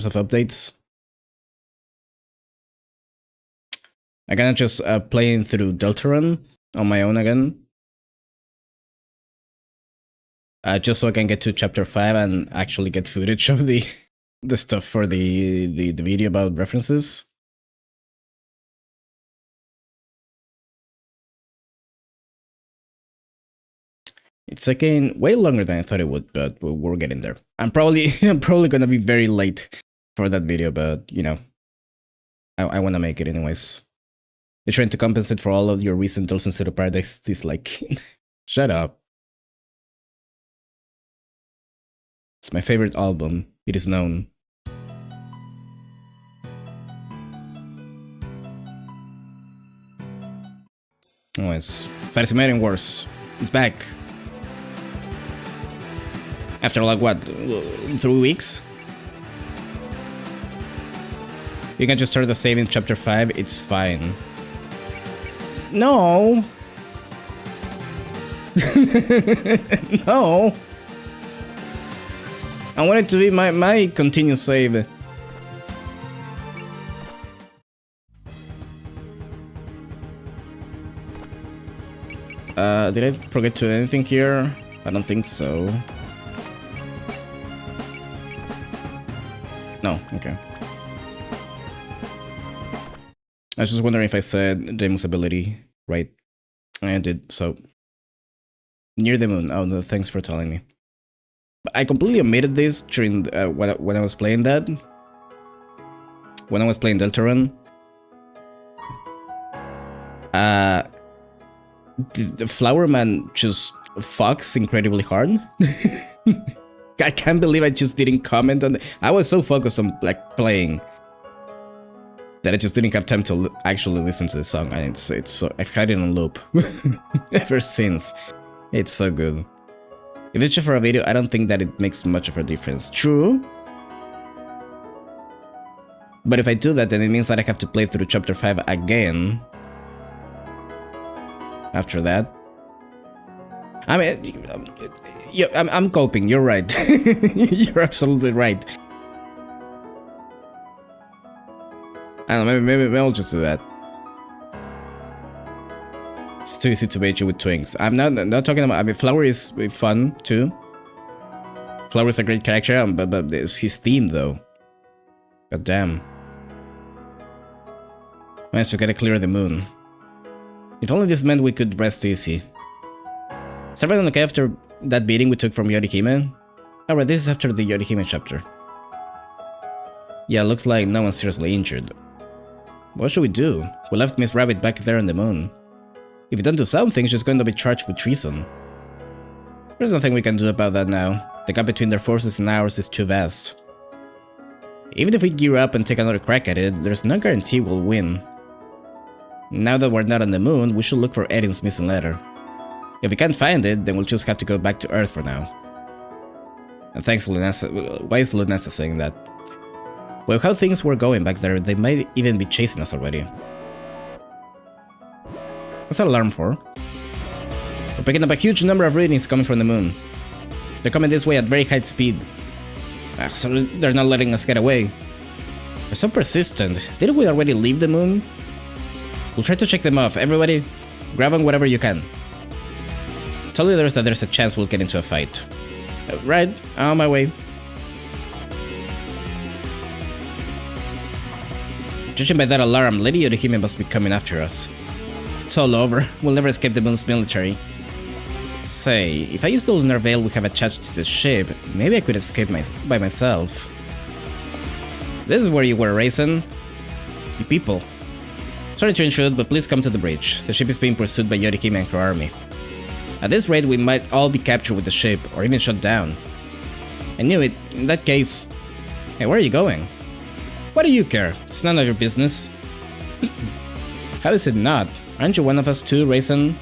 of updates. I'm gonna just playing through Deltarune on my own again. Just so I can get to chapter 5 and actually get footage of the stuff for the video about references. It's taking way longer than I thought it would, but we're getting there. I'm probably gonna be very late for that video, but you know, I want to make it anyways. You're trying to compensate for all of your recent Dulce instead of Paradise dislike. Shut up. It's my favorite album. It is known. Oh, it's Fantasy Maiden Wars. It's back. After like what, 3 weeks? You can just start the save in chapter 5, it's fine. No! No! I want it to be my continuous save. Did I forget to do anything here? I don't think so. No, okay. I was just wondering if I said Demon's ability right. I did, so. Near the moon. Oh, no, thanks for telling me. I completely omitted this during when I was playing that. When I was playing Deltarune. The Flower Man just fucks incredibly hard. I can't believe I just didn't comment on it. I was so focused on like playing that I just didn't have time to actually listen to the song, and it's so, I've had it on loop ever since. It's so good. If it's just for a video, I don't think that it makes much of a difference. True. But if I do that, then it means that I have to play through chapter 5 again. After that. I mean, yeah, I'm coping, you're right. You're absolutely right. I don't know, maybe I'll just do that. It's too easy to bait you with twinks. I'm not talking about. I mean, Flower is fun too. Flower is a great character, but it's his theme though. God damn. Managed to get a clear of the moon. If only this meant we could rest easy. Is everything okay after that beating we took from Yorihime? Alright, this is after the Yorihime chapter. Yeah, looks like no one's seriously injured. What should we do? We left Miss Rabbit back there on the moon. If we don't do something, she's going to be charged with treason. There's nothing we can do about that now. The gap between their forces and ours is too vast. Even if we gear up and take another crack at it, there's no guarantee we'll win. Now that we're not on the moon, we should look for Eden's missing letter. If we can't find it, then we'll just have to go back to Earth for now. And thanks, Lunasa. Why is Lunasa saying that? Well, how things were going back there, they might even be chasing us already. What's that alarm for? We're picking up a huge number of readings coming from the moon. They're coming this way at very high speed. So they're not letting us get away. They're so persistent. Didn't we already leave the moon? We'll try to check them off. Everybody, grab on whatever you can. Tell the others that there's a chance we'll get into a fight. Right, on my way. Judging by that alarm, Lady Yorihime must be coming after us. It's all over. We'll never escape the moon's military. Say, if I use the lunar veil we have attached to the ship, maybe I could escape by myself. This is where you were, Raisin. You people. Sorry to intrude, but please come to the bridge. The ship is being pursued by Yorihime and her army. At this rate, we might all be captured with the ship, or even shot down. I knew it. In that case... Hey, where are you going? What do you care? It's none of your business. How is it not? Aren't you one of us too, Raisin?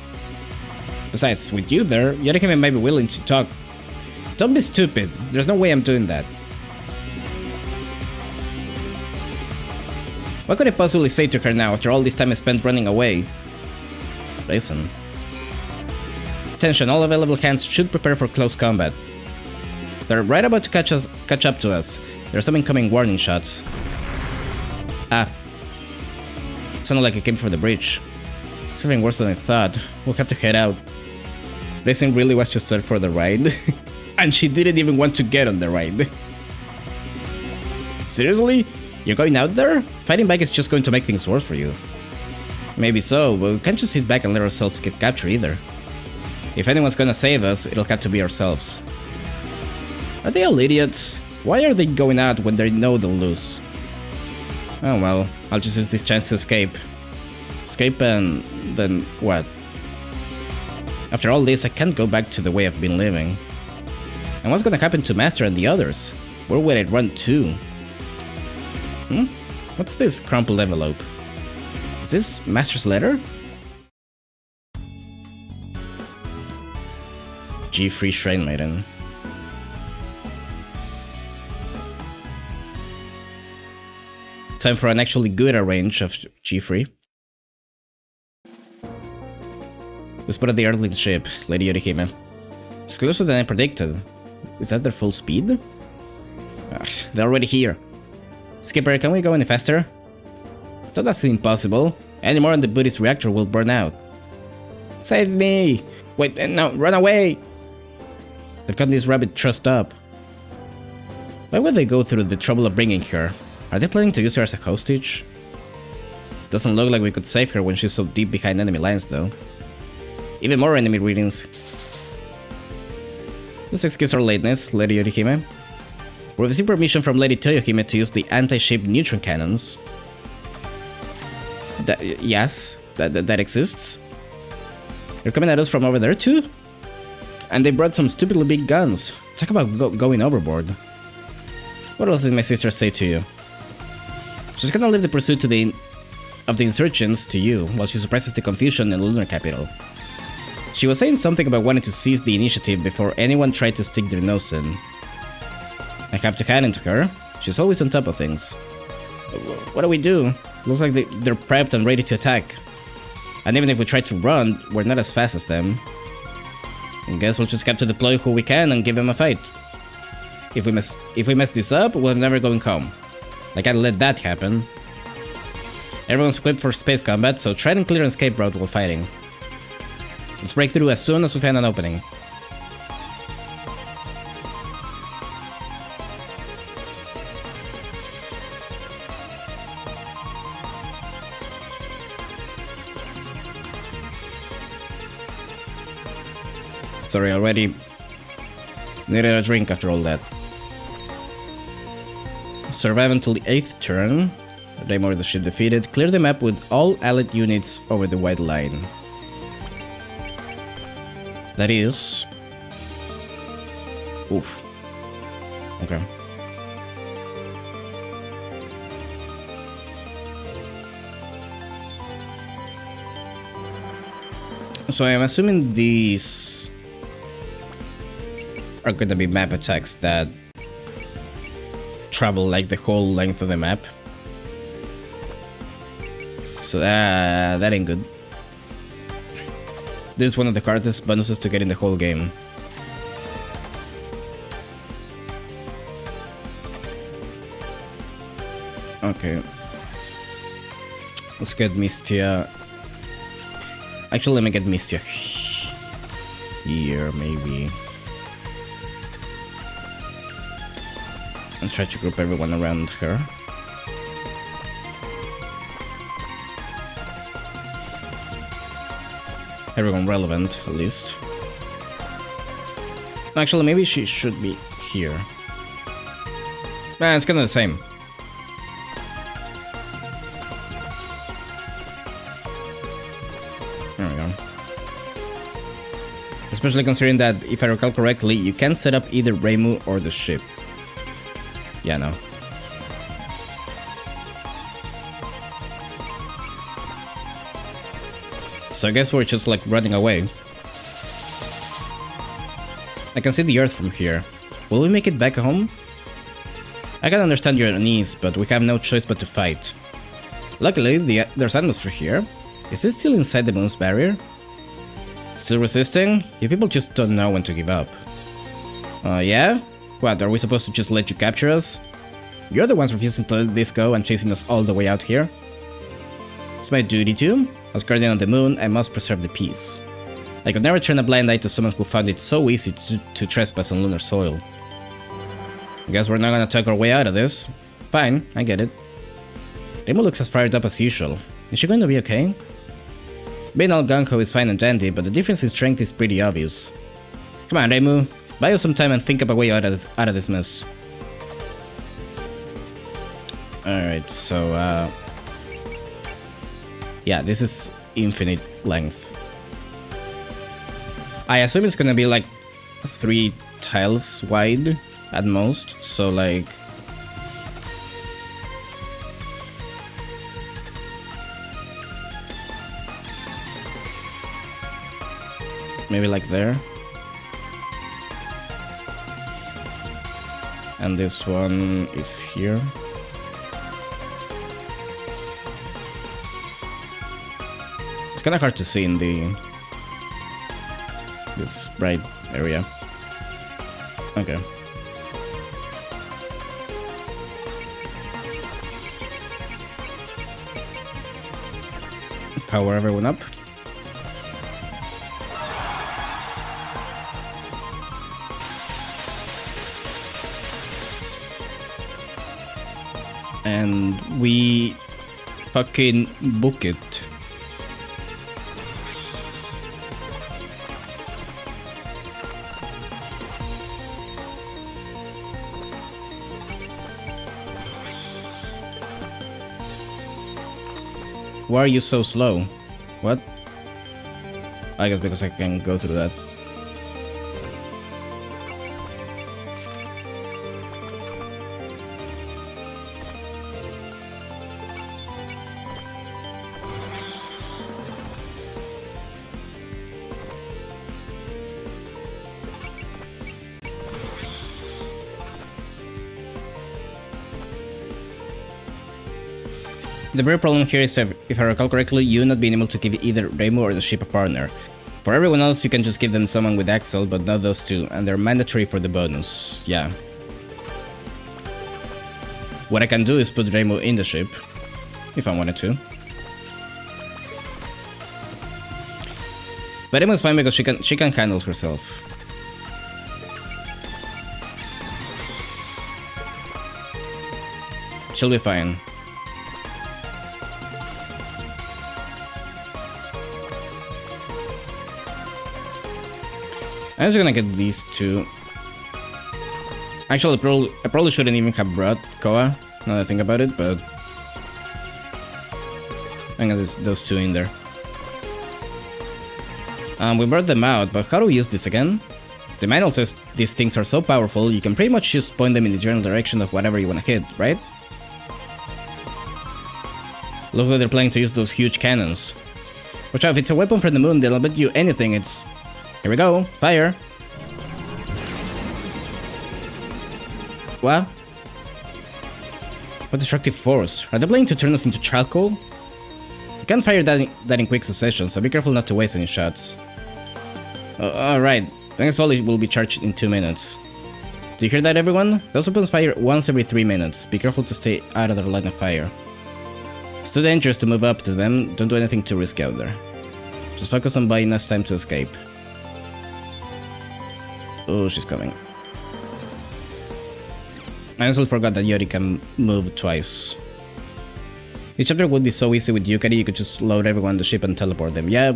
Besides, with you there, Yorihime might be willing to talk. Don't be stupid. There's no way I'm doing that. What could I possibly say to her now after all this time I spent running away? Raisin. Attention, all available hands should prepare for close combat. They're right about to catch up to us. There's some incoming warning shots. Ah. It sounded like it came from the bridge. Something worse than I thought. We'll have to head out. This thing really was just set for the ride. And she didn't even want to get on the ride. Seriously? You're going out there? Fighting back is just going to make things worse for you. Maybe so, but we can't just sit back and let ourselves get captured either. If anyone's gonna save us, it'll have to be ourselves. Are they all idiots? Why are they going out when they know they'll lose? Oh well, I'll just use this chance to escape. Escape and then what? After all this, I can't go back to the way I've been living. And what's gonna happen to Master and the others? Where will I run to? What's this crumpled envelope? Is this Master's letter? G3 Shrine Maiden. Time for an actually good arrange of G3. We spotted the Earthling ship, Lady Yorihime. It's closer than I predicted. Is that their full speed? They're already here. Skipper, can we go any faster? That's impossible. Any more and the Buddhist reactor will burn out. Save me! Wait, no, run away! They've got this rabbit trussed up. Why would they go through the trouble of bringing her? Are they planning to use her as a hostage? Doesn't look like we could save her when she's so deep behind enemy lines, though. Even more enemy readings. Let's excuse our lateness, Lady Yorihime. We received permission from Lady Toyohime to use the anti-ship neutron cannons. Yes, that exists. They're coming at us from over there too? And they brought some stupidly big guns. Talk about going overboard. What else did my sister say to you? She's gonna leave the pursuit of the insurgents to you, while she suppresses the confusion in the lunar capital. She was saying something about wanting to seize the initiative before anyone tried to stick their nose in. I have to hand into her. She's always on top of things. What do we do? Looks like they're prepped and ready to attack. And even if we try to run, we're not as fast as them. I guess we'll just have to deploy who we can and give them a fight. If we mess this up, we're never going home. I can't let that happen. Everyone's equipped for space combat, so try and clear an escape route while fighting. Let's break through as soon as we find an opening. Sorry, already needed a drink after all that. Survive until the 8th turn. Daimor the ship defeated. Clear the map with all allied units over the white line. That is... Oof. Okay. So I'm assuming these are gonna be map attacks that travel like the whole length of the map. So that ain't good. This is one of the hardest bonuses to get in the whole game. Okay. Let's get Mystia. Actually, let me get Mystia here, maybe. And try to group everyone around her. Everyone relevant, at least. Actually, maybe she should be here. It's kind of the same. There we go. Especially considering that, if I recall correctly, you can set up either Reimu or the ship. Yeah, no. So I guess we're just like running away. I can see the Earth from here. Will we make it back home? I can understand your unease, but we have no choice but to fight. Luckily, there's atmosphere here. Is this still inside the moon's barrier? Still resisting? You people just don't know when to give up. Yeah? What, are we supposed to just let you capture us? You're the ones refusing to let this go and chasing us all the way out here. It's my duty too. As guardian of the moon, I must preserve the peace. I could never turn a blind eye to someone who found it so easy to trespass on lunar soil. I guess we're not gonna talk our way out of this. Fine, I get it. Reimu looks as fired up as usual. Is she going to be okay? Being all gung-ho is fine and dandy, but the difference in strength is pretty obvious. Come on, Reimu. Buy us some time and think up a way out of this mess. Alright, so, yeah, this is infinite length. I assume it's gonna be like 3 tiles wide at most, so like... maybe like there. And this one is here. It's kinda hard to see in this bright area. Okay. Power everyone up. And we fucking book it. Why are you so slow? What? I guess because I can go through that. The real problem here is, if I recall correctly, you not being able to give either Reimu or the ship a partner. For everyone else, you can just give them someone with Axel, but not those two, and they're mandatory for the bonus. Yeah. What I can do is put Reimu in the ship, if I wanted to. But Reimu's fine because she can handle herself. She'll be fine. I'm just gonna get these two. Actually, I probably shouldn't even have brought Koa, now that I think about it, but I'm gonna get those two in there. We brought them out, but how do we use this again? The manual says these things are so powerful, you can pretty much just point them in the general direction of whatever you wanna hit, right? Looks like they're planning to use those huge cannons. Watch out, if it's a weapon from the moon, they'll bet you anything it's... Here we go, fire! What? What destructive force? Are they planning to turn us into charcoal? You can't fire that in quick succession, so be careful not to waste any shots. Alright, the next volley will be charged in 2 minutes. Do you hear that, everyone? Those weapons fire once every 3 minutes. Be careful to stay out of their line of fire. It's too dangerous to move up to them, don't do anything too risky out there. Just focus on buying us time to escape. Oh, she's coming. I also forgot that Yori can move twice. This chapter would be so easy with Yukari, you could just load everyone on the ship and teleport them. Yeah,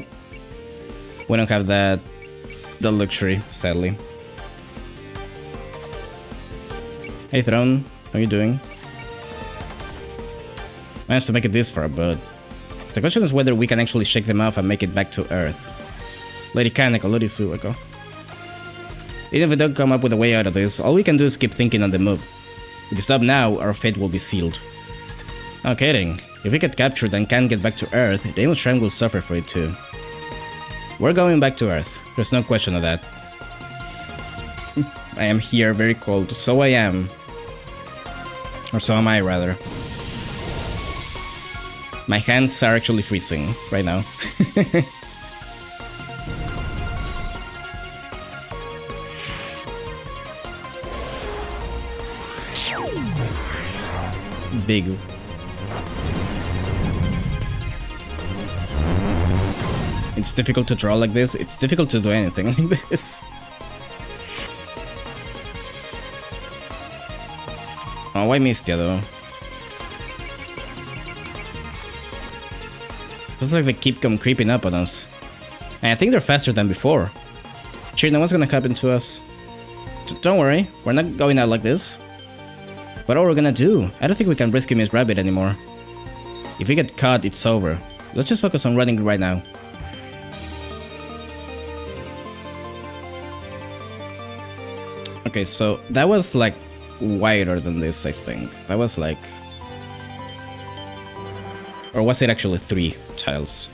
we don't have the luxury, sadly. Hey Throne, how are you doing? Managed to make it this far, but the question is whether we can actually shake them off and make it back to Earth. Lady Kaneko, Lady Suwako. Even if we don't come up with a way out of this, all we can do is keep thinking on the move. If we stop now, our fate will be sealed. No kidding. If we get captured and can't get back to Earth, the Aimless Shrine will suffer for it too. We're going back to Earth. There's no question of that. I am here, very cold. So I am. Or so am I, rather. My hands are actually freezing right now. big. It's difficult to draw like this. It's difficult to do anything like this. Oh, why Mistia though? Looks like they keep creeping up on us. And I think they're faster than before. Sure, no one's gonna happen to us. Don't worry, we're not going out like this. What are we gonna do? I don't think we can rescue Miss Rabbit anymore. If we get caught, it's over. Let's just focus on running right now. Okay, so that was like wider than this, I think. That was like... Or was it actually 3 tiles?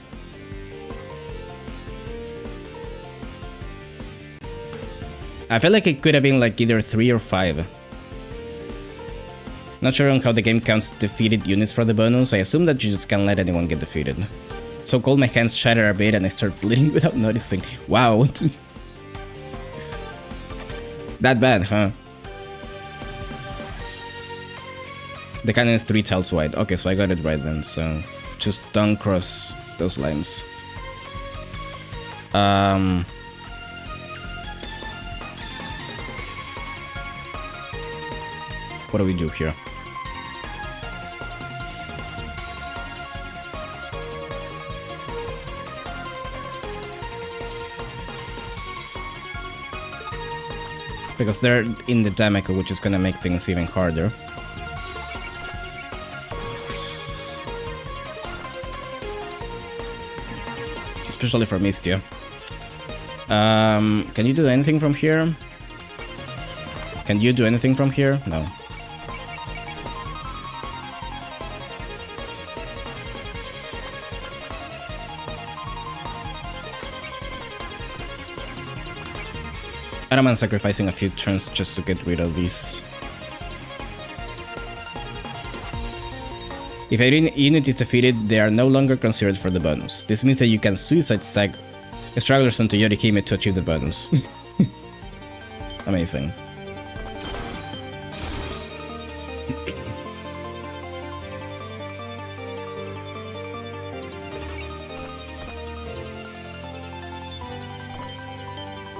I feel like it could have been like either 3 or 5. Not sure on how the game counts defeated units for the bonus. I assume that you just can't let anyone get defeated. So cold, my hands shatter a bit and I start bleeding without noticing. Wow. That bad, huh? The cannon is 3 tiles wide. Okay, so I got it right then, so... Just don't cross those lines. What do we do here? Because they're in the Damako, which is gonna make things even harder. Especially for Mistia. Can you do anything from here? Can you do anything from here? No. I don't mind sacrificing a few turns just to get rid of these. If a unit is defeated, they are no longer considered for the bonus. This means that you can suicide stack stragglers onto Yorihime to achieve the bonus. Amazing.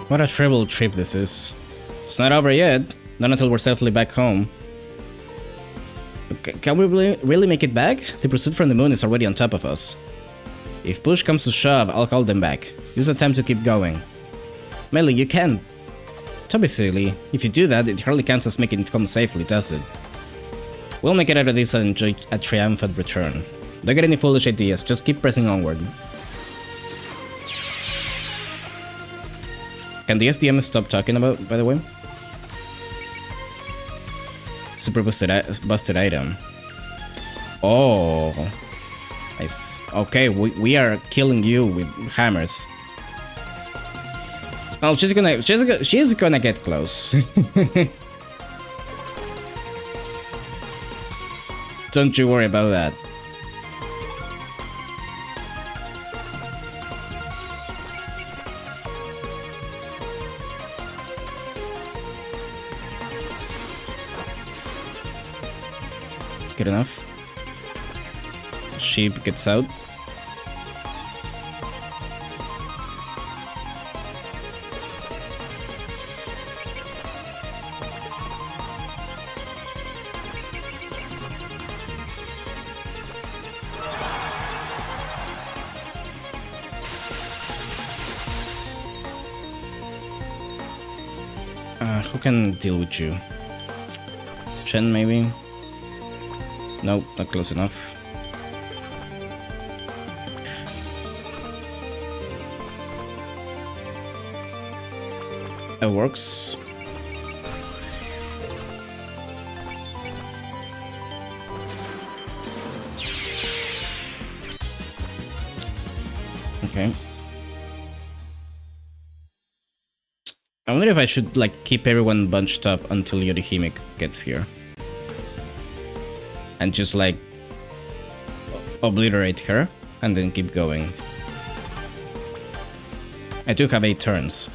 What a terrible trip this is. It's not over yet. Not until we're safely back home. Can we really make it back? The pursuit from the moon is already on top of us. If push comes to shove, I'll call them back. Use the time to keep going. Melly, you can't. Don't be silly. If you do that, it hardly counts as making it home safely, does it? We'll make it out of this and enjoy a triumphant return. Don't get any foolish ideas, just keep pressing onward. Can the SDM stop talking about, by the way? Super busted item. Oh. Nice. Okay, we are killing you with hammers. Oh, she's gonna get close. Don't you worry about that. Good enough. Sheep gets out. Who can deal with you? Chen, maybe? Nope, not close enough. That works. Okay. I wonder if I should like keep everyone bunched up until Yorihime gets here. And just like obliterate her and then keep going. I do have 8 turns.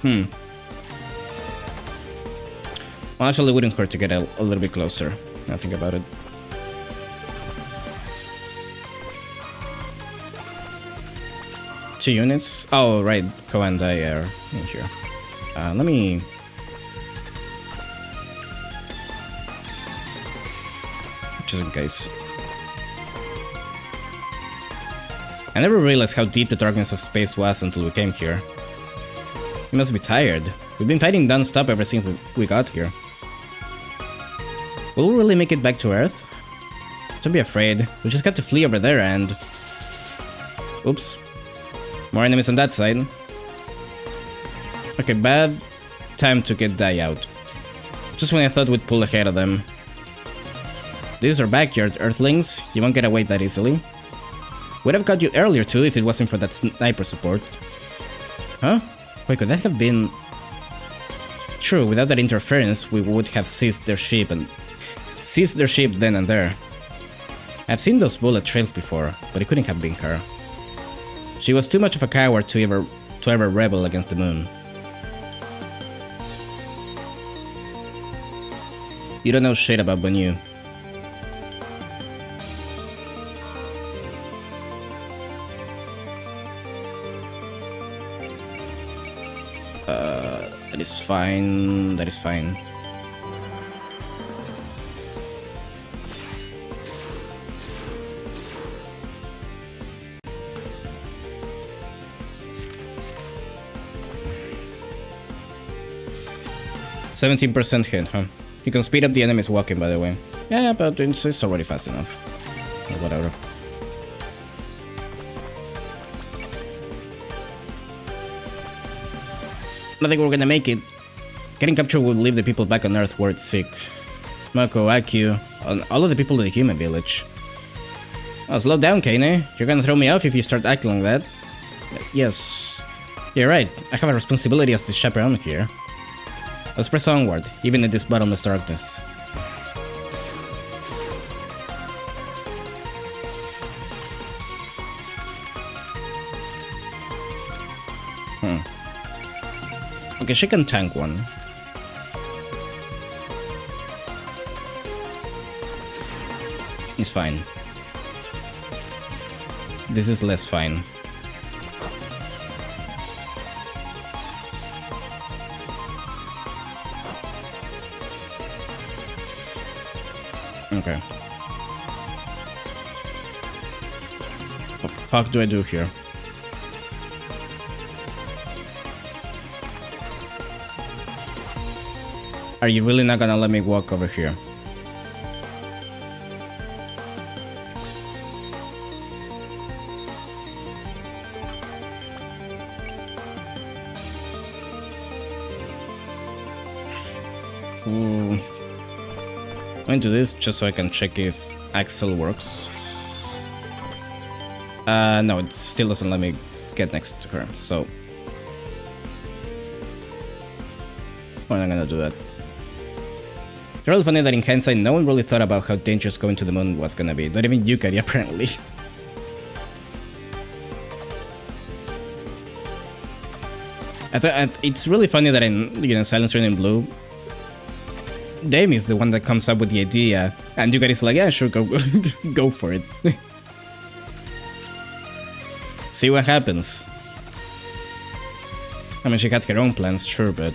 Well, actually, it wouldn't hurt to get a little bit closer. Now think about it. Two units? Oh, right. Ko and I are in here. Let me... just in case. I never realized how deep the darkness of space was until we came here. You must be tired. We've been fighting non-stop ever since we got here. Will we really make it back to Earth? Don't be afraid. We just got to flee over there and... Oops. More enemies on that side. Okay, bad time to get die out. Just when I thought we'd pull ahead of them. This is our backyard, Earthlings. You won't get away that easily. Would have got you earlier too if it wasn't for that sniper support. Huh? Wait, could that have been... True, without that interference, we would have seized their ship then and there. I've seen those bullet trails before, but it couldn't have been her. She was too much of a coward to ever rebel against the moon. You don't know shit about Bunyu. That is fine. That is fine. %17% hit, huh? You can speed up the enemies walking, by the way. Yeah, but it's already fast enough. Or whatever. I don't think we're gonna make it. Getting captured will leave the people back on Earth where it's sick. Mako, Akio, all of the people in the human village. Oh, slow down, Kane. You're gonna throw me off if you start acting like that. Yes. You're right. I have a responsibility as the chaperone here. Let's press onward, even in this bottomless darkness. Okay, she can tank one. It's fine. This is less fine. Okay. What the fuck do I do here? Are you really not gonna let me walk over here? I'm going to do this just so I can check if Axel works. No, it still doesn't let me get next to her, so... We're not gonna do that. It's really funny that in hindsight, no one really thought about how dangerous going to the moon was gonna be. Not even Yukari, apparently. It's really funny that in Silence Rain in Blue, Dame is the one that comes up with the idea, and Yukari's like, yeah, sure, go for it. See what happens. I mean, she had her own plans, sure, but...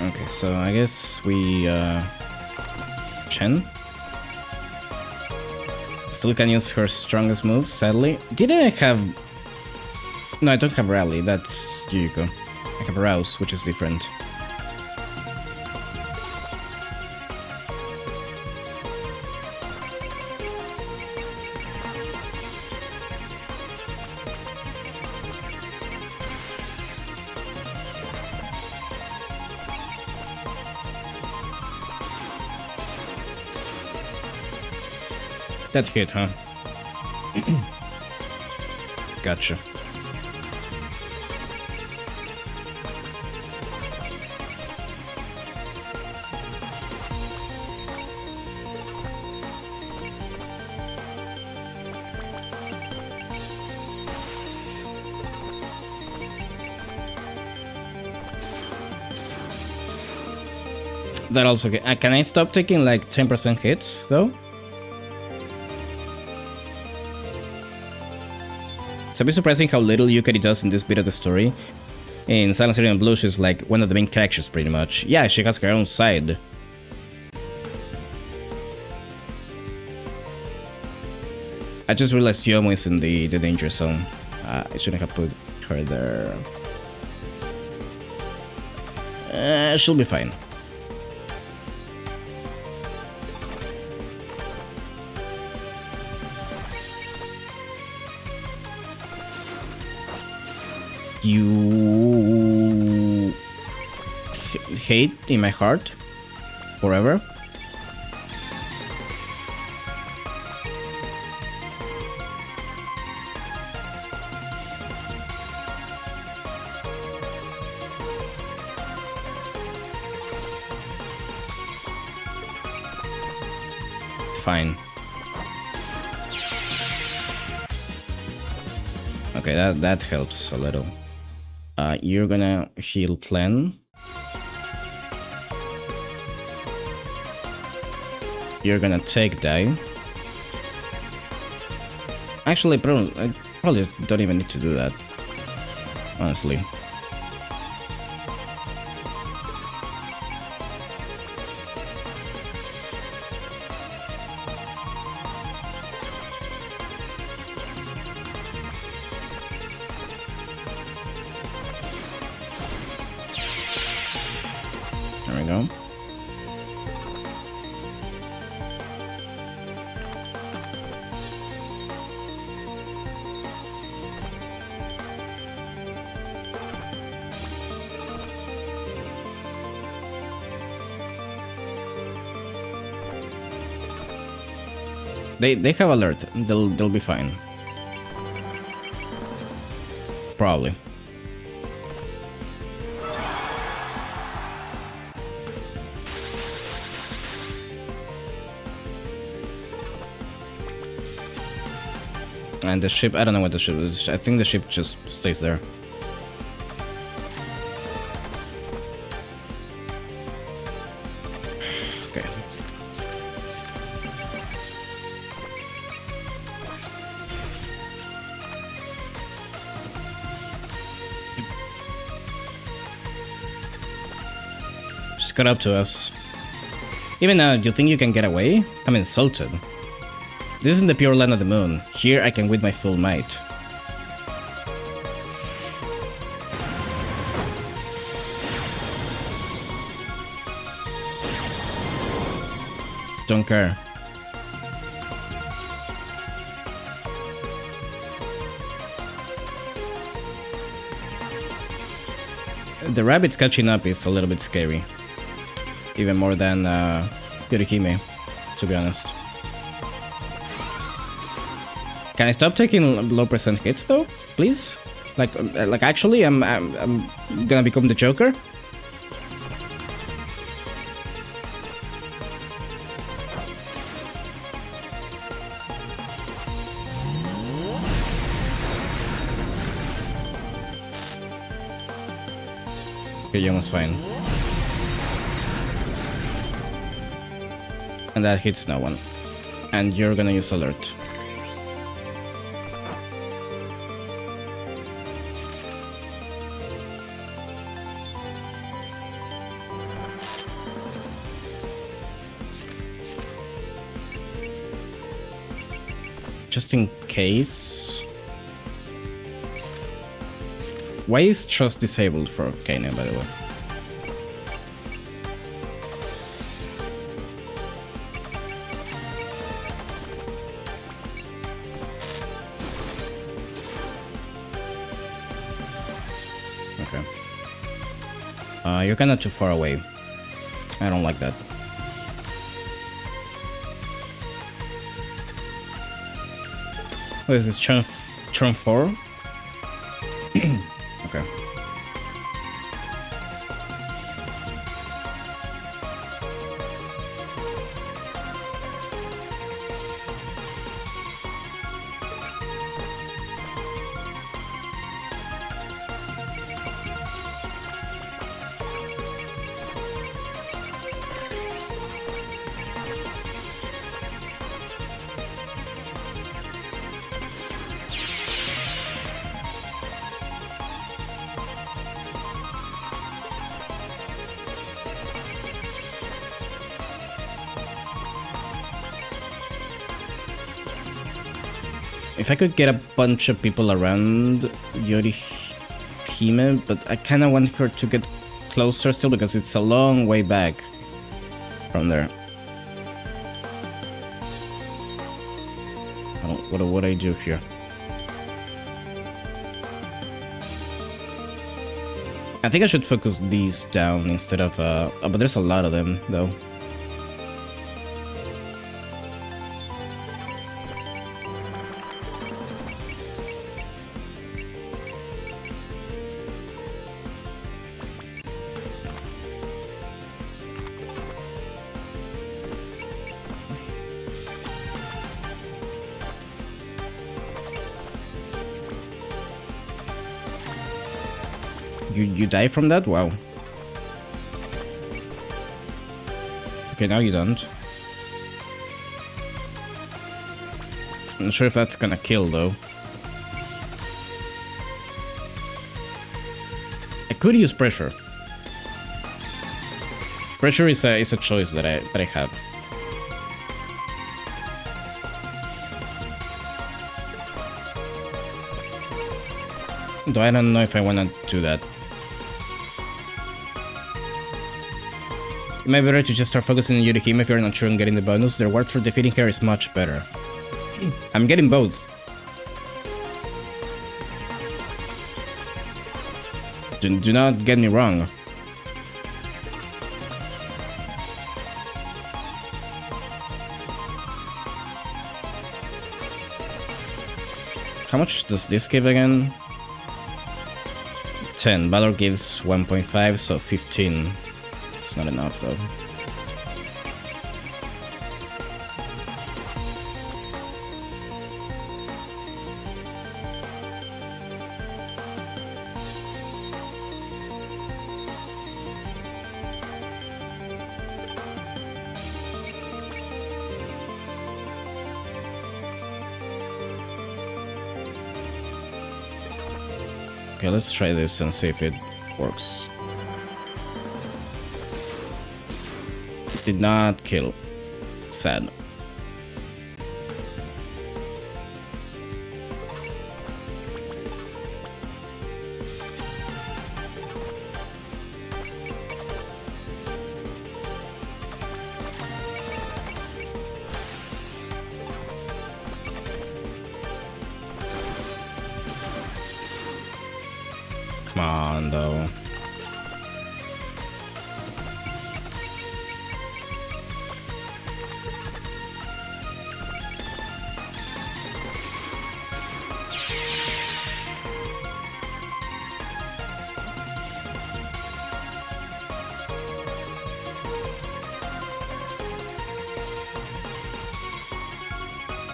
Okay, so I guess we, Chen? Still can use her strongest moves, sadly. Did I have... No, I don't have Rally, that's Yuyuko. I have Rouse, which is different. That hit, huh? Gotcha. That also can I stop taking like 10% hits though? It's a bit surprising how little Yukari does in this bit of the story. In Silent City and Blue, she's like one of the main characters pretty much. Yeah, she has her own side. I just realized Yomo is in the danger zone. I shouldn't have put her there. She'll be fine. You hate in my heart forever. Fine. Okay, that helps a little. You're gonna heal Clan. You're gonna take die. Actually, I probably don't even need to do that. Honestly. There we go. They have alert. They'll be fine. Probably. And the ship, I don't know what the ship is. I think the ship just stays there. Okay. Just got up to us. Even now, do you think you can get away? I'm insulted. This isn't the pure land of the moon. Here I can with my full might. Don't care. The rabbits catching up is a little bit scary. Even more than Yorihime, to be honest. Can I stop taking low percent hits though, please? Like actually, I'm gonna become the Joker. Okay, you're almost fine. And that hits no one. And you're gonna use alert. Just in case. Why is Trust disabled for Kaine, by the way? Okay. You're kinda too far away. I don't like that. What is this, turn 4? Okay. If I could get a bunch of people around Yorihime, but I kind of want her to get closer still because it's a long way back from there. What do I do here? I think I should focus these down instead of oh, but there's a lot of them though. You die from that? Wow. Okay, now you don't. I'm not sure if that's gonna kill though. I could use pressure. Pressure is a choice that I have. Though I don't know if I wanna do that. It might be better to just start focusing on Yorihime if you're not sure on getting the bonus. The reward for defeating her is much better. I'm getting both. Do not get me wrong. How much does this give again? 10. Valor gives 1.5, so 15. It's not enough though. Okay, let's try this and see if it works. Did not kill. Sad. Come on, though.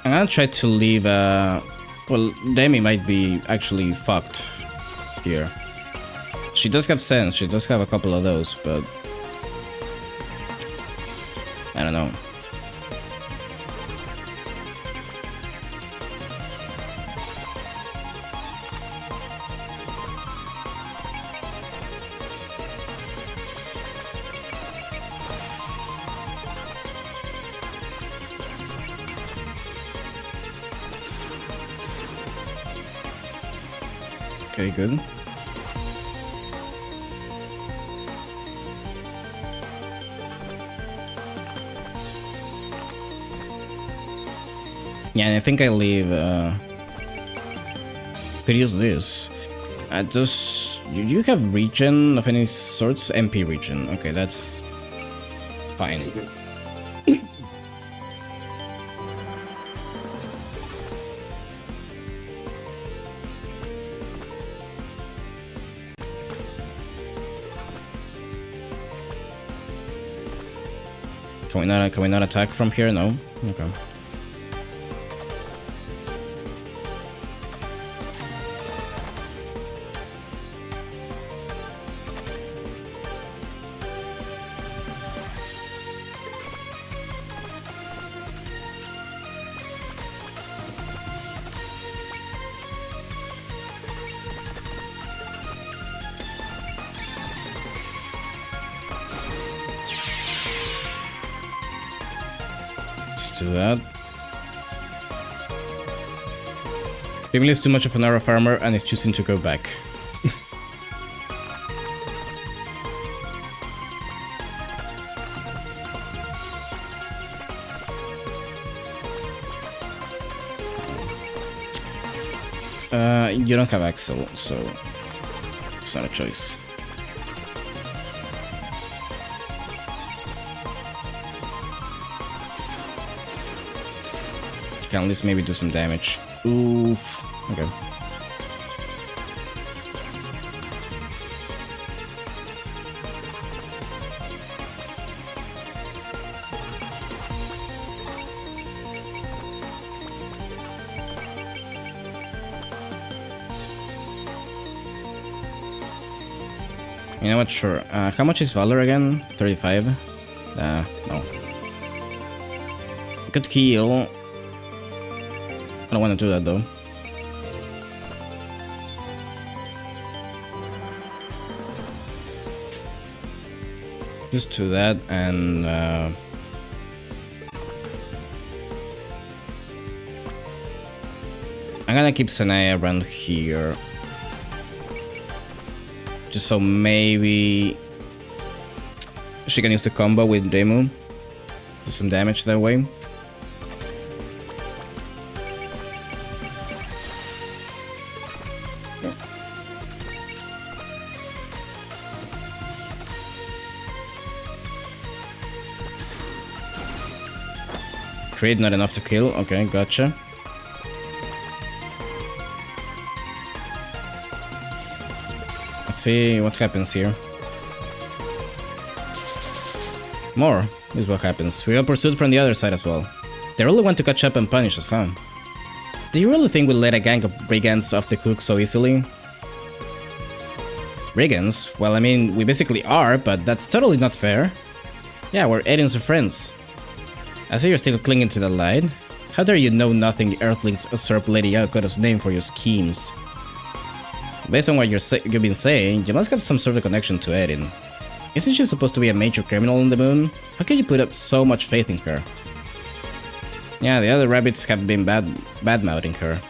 I'm gonna try to leave, well, Demi might be actually fucked here. She does have sense, she does have a couple of those, but I don't know. Okay, good. Yeah, and I think I leave, could use this. Do you have regen of any sorts? MP regen. Okay, that's fine. Can we not attack from here? No? Okay. Do that. Pigmeal is too much of an aura farmer and is choosing to go back. You don't have Axel, so it's not a choice. Can at least maybe do some damage. Oof. Okay. You know what? Sure. How much is Valor again? 35? No. I could heal. I don't want to do that though. Just do that and I'm gonna keep Sanaya around here. Just so maybe she can use the combo with Demu. Do some damage that way. Crit, not enough to kill. Okay, gotcha. Let's see what happens here. More is what happens. We are pursued from the other side as well. They really want to catch up and punish us, huh? Do you really think we'll let a gang of brigands off the hook so easily? Brigands? Well, I mean, we basically are, but that's totally not fair. Yeah, we're Aiden's friends. I see you're still clinging to the light. How dare you know nothing Earthlings usurp Lady Yakota's name for your schemes? Based on what you've been saying, you must have some sort of connection to Aiden. Isn't she supposed to be a major criminal on the moon? How can you put up so much faith in her? Yeah, the other rabbits have been bad-mouthing her.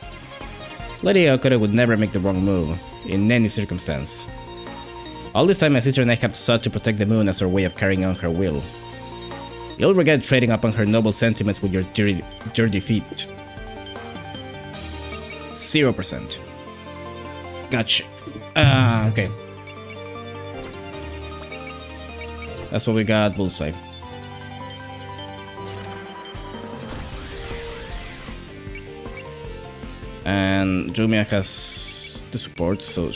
Lady Yokota would never make the wrong move, in any circumstance. All this time my sister and I have sought to protect the moon as her way of carrying on her will. You'll regret trading upon her noble sentiments with your dirty feet. 0%. Gotcha. Okay. That's what we got, Bullseye. And Jumia has the support, so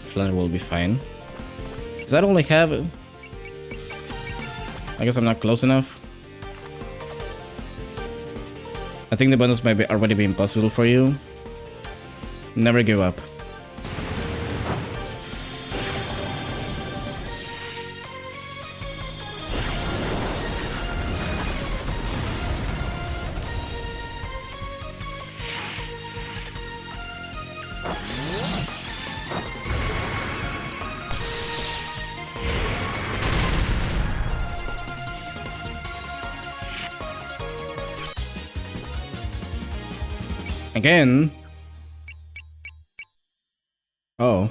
Flanner will be fine. Does that only have... I guess I'm not close enough. I think the bonus might be already be impossible for you. Never give up. Again. Oh.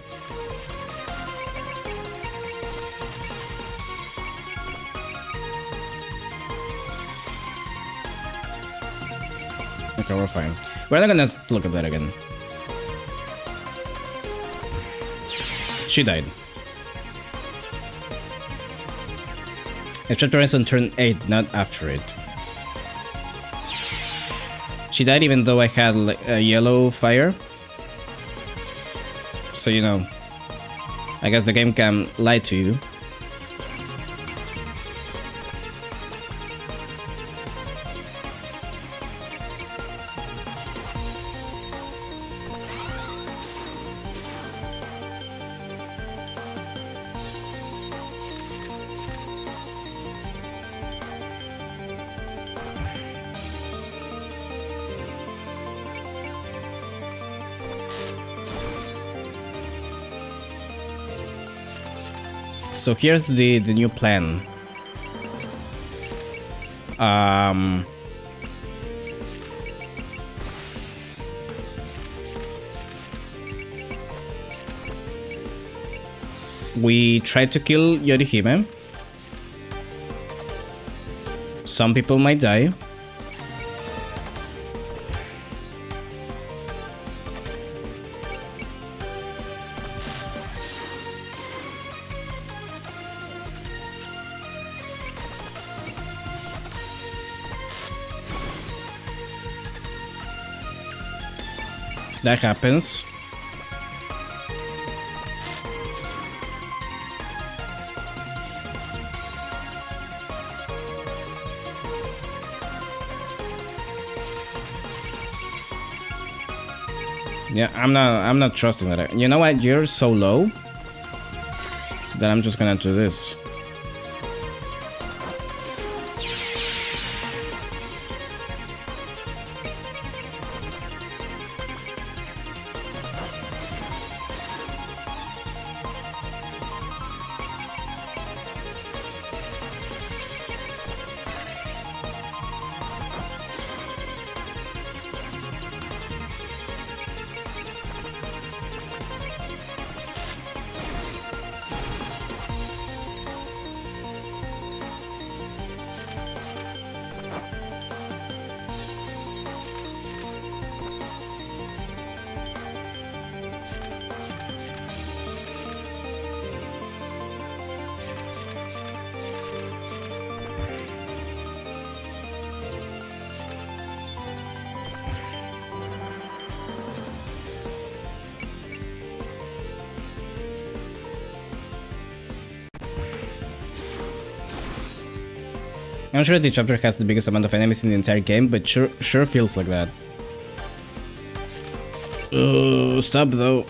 Okay, we're fine. We're not gonna look at that again. She died. It chapter ends on turn 8, not after it. She died even though I had a yellow fire. So, you know, I guess the game can lie to you. So here's the new plan. We tried to kill Yorihime. Some people might die. That happens. Yeah, I'm not trusting that. You know what? You're so low that I'm just gonna do this. I'm sure the chapter has the biggest amount of enemies in the entire game, but sure feels like that. Stop though.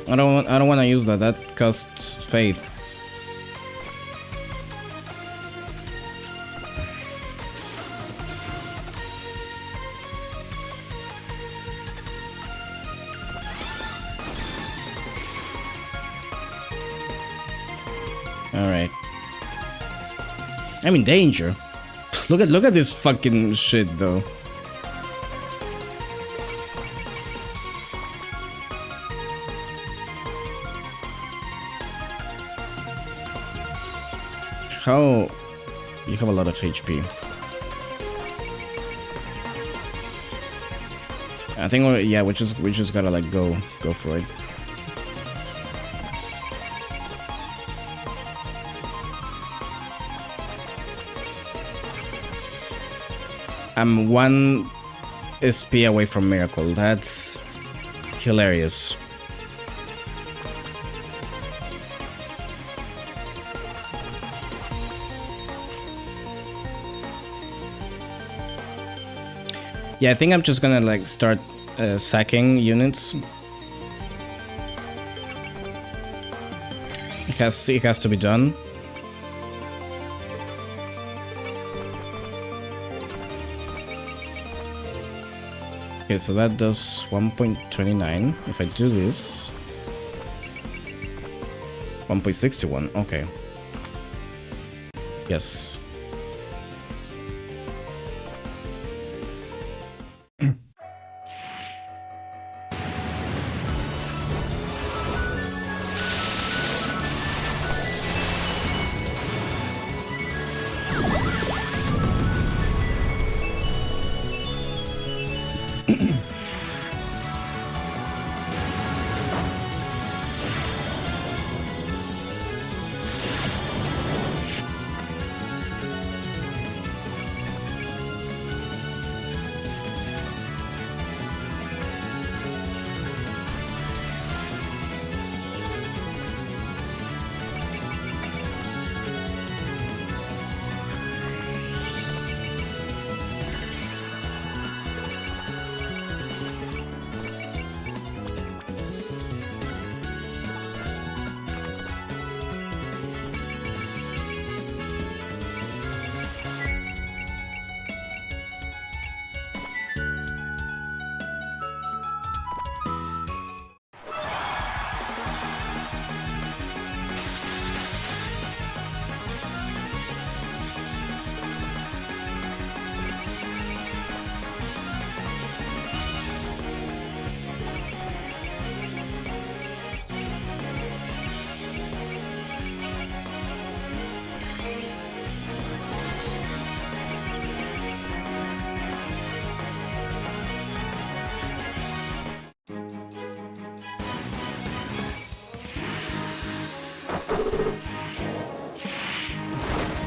I don't want to use that. That costs faith. Alright. I'm in danger. Look at this fucking shit though. How you have a lot of HP. I think yeah, we just gotta like go for it. I'm 1 SP away from Miracle. That's hilarious. Yeah, I think I'm just gonna like start sacking units. It has to be done. Okay, so that does 1.29. If I do this, 1.61. Okay. Yes.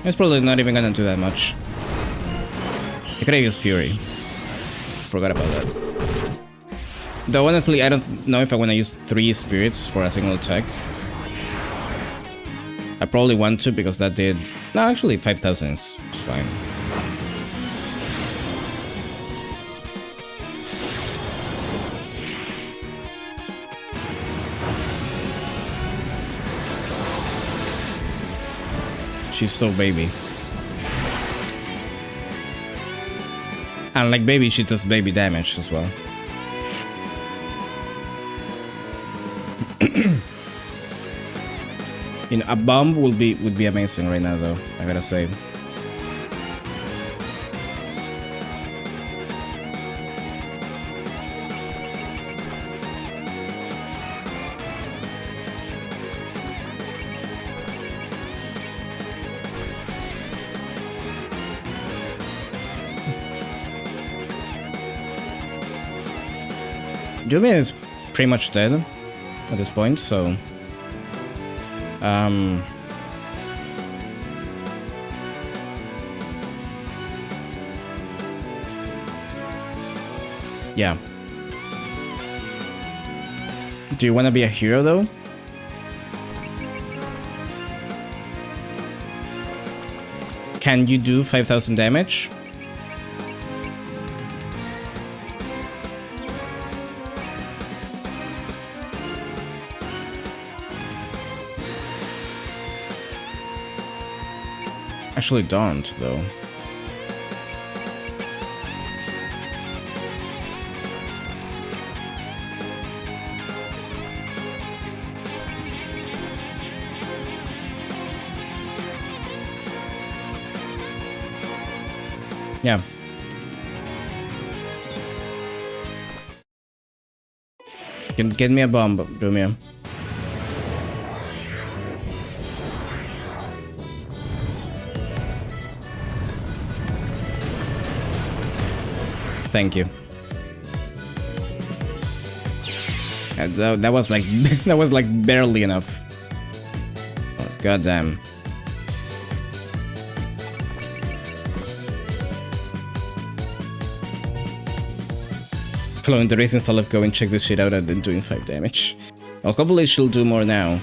It's probably not even gonna do that much. I could have used Fury. Forgot about that. Though honestly, I don't know if I want to use 3 spirits for a single attack. I probably want to because that did... No, actually 5,000 is fine. She's so baby. And like baby, she does baby damage as well. You know, a bomb would be amazing right now, though. I gotta say. Jumian is pretty much dead at this point, so yeah. Do you want to be a hero though? Can you do 5,000 damage? Actually don't, though. Yeah. Can get me a bomb, Dumia. Thank you. That was like that was like barely enough. Oh, God damn. Following the race instead of going check this shit out and then doing 5 damage. Well, hopefully she'll do more now.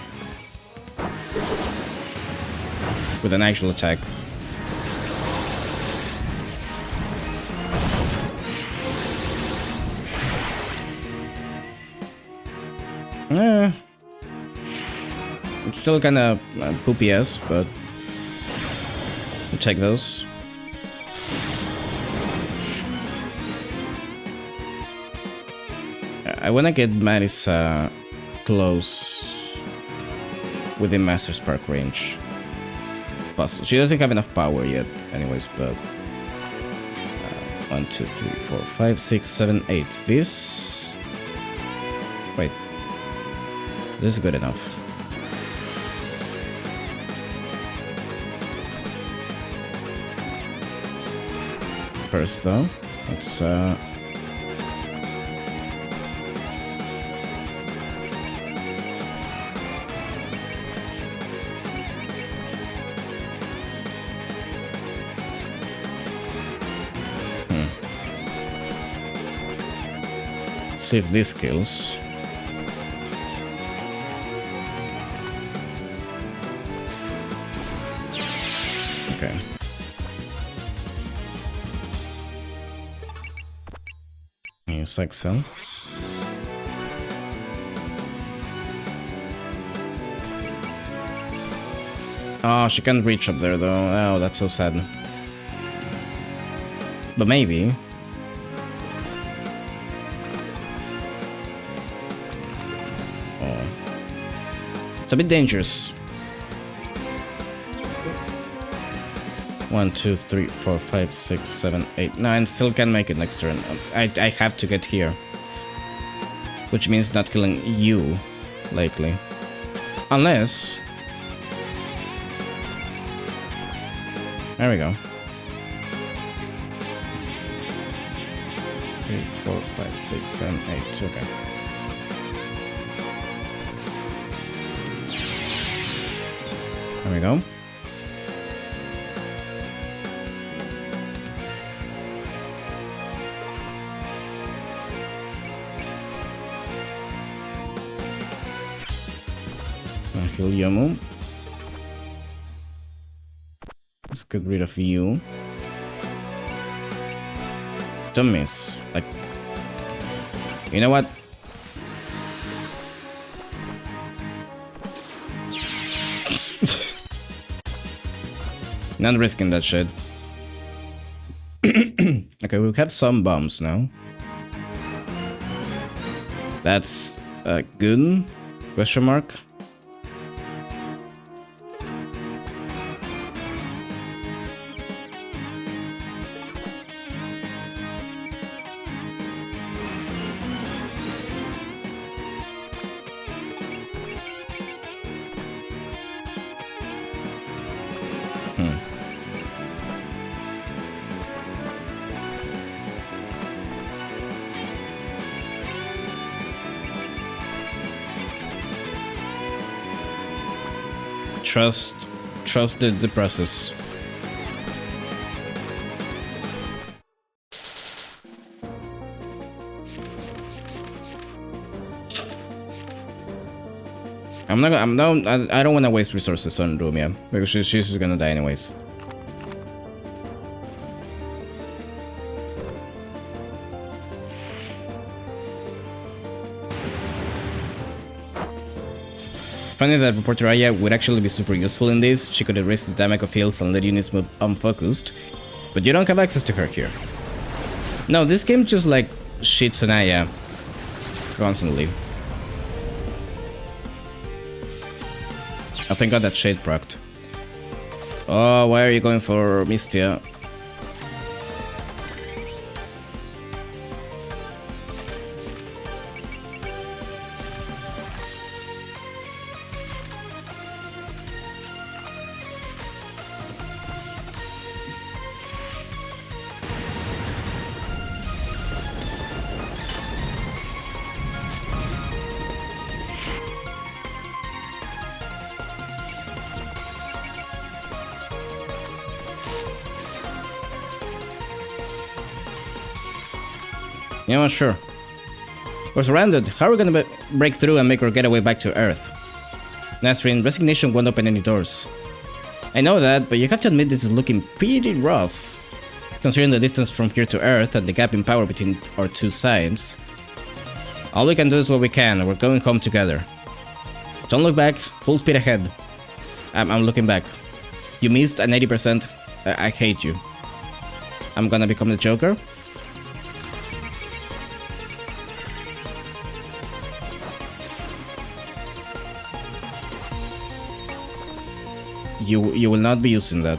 With an actual attack. It's still kinda poopy ass, but we'll check those. I wanna get Marisa close within Master Spark range. Plus, she doesn't have enough power yet, anyways, but 1, 2, 3, 4, 5, 6, 7, 8. This. Wait. This is good enough. First, though, let's see if this kills. Okay. Use Excel. Oh, she can't reach up there though. Oh, that's so sad. But maybe. Oh. It's a bit dangerous. 1, 2, 3, 4, 5, 6, 7, 8, 9. Still can make it next turn. I have to get here. Which means not killing you, likely. Unless... There we go. 3, 4, 5, 6, 7, 8. Okay. There we go. Kill Yomu. Let's get rid of you. Don't miss. Like, you know what? Not risking that shit. Okay, we have some bombs now. That's good. Question mark. Trust the process. I don't want to waste resources on Rumia because she's just gonna die anyways. Finding that Reporter Aya would actually be super useful in this. She could erase the damage of heals and let units move unfocused. But you don't have access to her here. No, this game just like shits on Aya constantly. Oh, thank god that shade procced. Oh, why are you going for Mystia? You know what, sure. We're surrounded. How are we gonna break through and make our getaway back to Earth? Nasrin, resignation won't open any doors. I know that, but you have to admit this is looking pretty rough. Considering the distance from here to Earth and the gap in power between our two sides. All we can do is what we can, and we're going home together. Don't look back, full speed ahead. I'm looking back. You missed an 80%. I hate you. I'm gonna become the Joker? You will not be using that.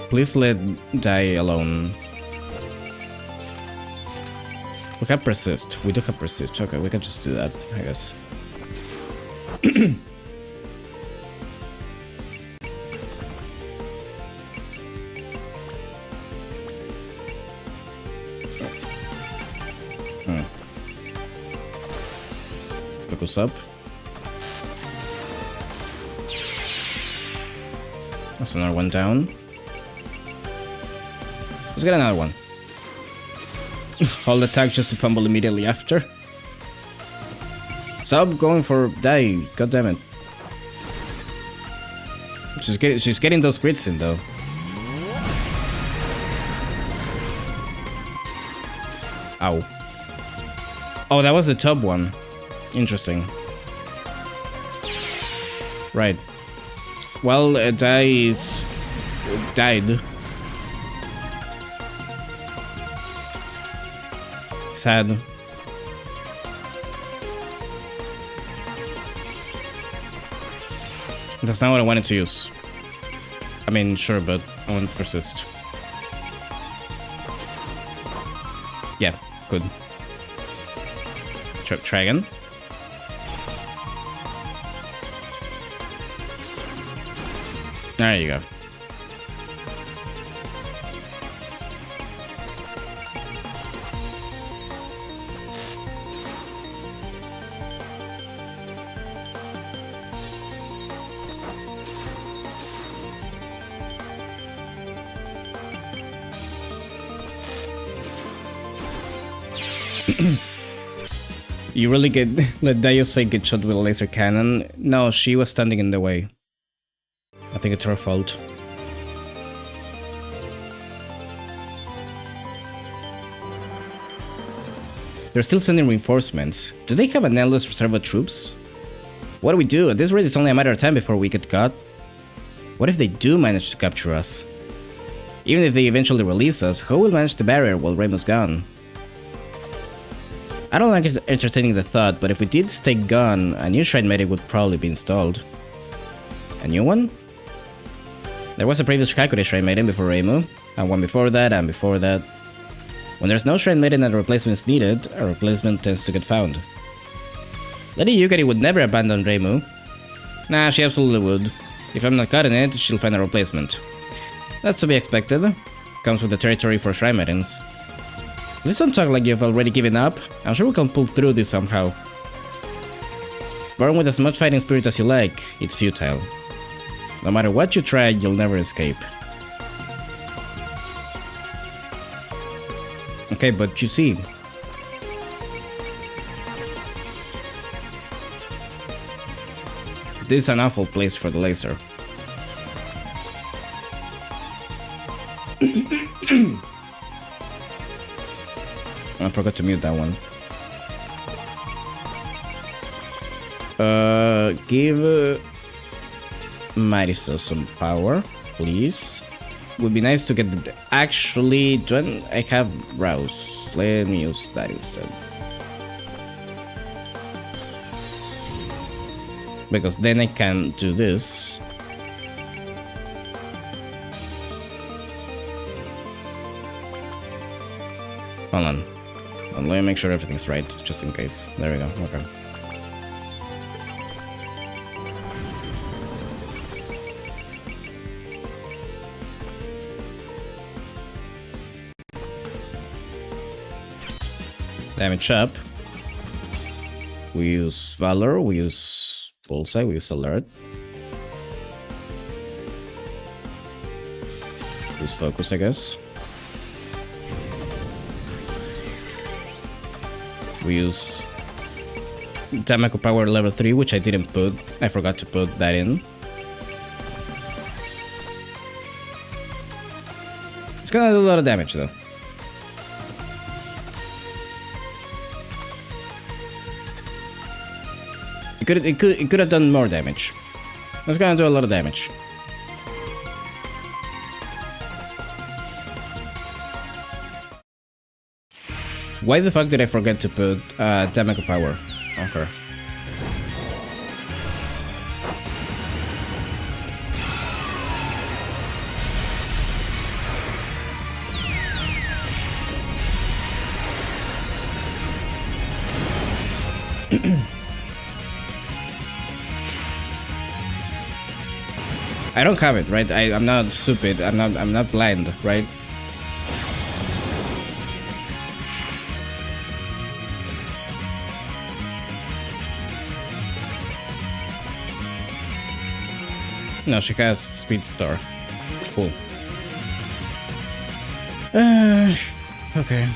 Please let die alone. We have persist. We do have persist. Okay, we can just do that, I guess. Focus up. That's another one down. Let's get another one. Hold attack just to fumble immediately after. Stop going for die. God damn it. She's getting those crits in though. Ow. Oh, that was the top one. Interesting. Right. Well, died. Sad. That's not what I wanted to use. I mean, sure, but I want to persist. Yeah, good. Try again. There you go. You really let Daiosei get shot with a laser cannon? No, she was standing in the way. I think it's her fault. They're still sending reinforcements. Do they have an endless reserve of troops? What do we do? At this rate, it's only a matter of time before we get caught. What if they do manage to capture us? Even if they eventually release us, who will manage the barrier while Reimu's gone? I don't like entertaining the thought, but if we did stay gone, a new Shrine Maiden would probably be installed. A new one? There was a previous Kakure Shrine Maiden before Reimu, and one before that, and before that. When there's no Shrine Maiden and a replacement is needed, a replacement tends to get found. Lady Yukari would never abandon Reimu. Nah, she absolutely would. If I'm not caught in it, she'll find a replacement. That's to be expected. Comes with the territory for Shrine Maidens. Please don't talk like you've already given up. I'm sure we can pull through this somehow. Born with as much fighting spirit as you like, it's futile. No matter what you try, you'll never escape. Okay, but you see... this is an awful place for the laser. I forgot to mute that one. Give Marisa some power, please. Would be nice to get the... Actually, do I have Rouse? Let me use that instead. Because then I can do this. Hold on. Let me make sure everything's right, just in case. There we go, okay. Damage up. We use Valor, we use Bullseye, we use Alert. Use Focus, I guess. We use Tamako Power level 3, which I didn't put. I forgot to put that in. It's gonna do a lot of damage though. It could have done more damage. It's gonna do a lot of damage. Why the fuck did I forget to put Tamako Power on her? I don't have it, right? I'm not stupid. I'm not blind, right? No, she has Speed Star. Cool. Okay.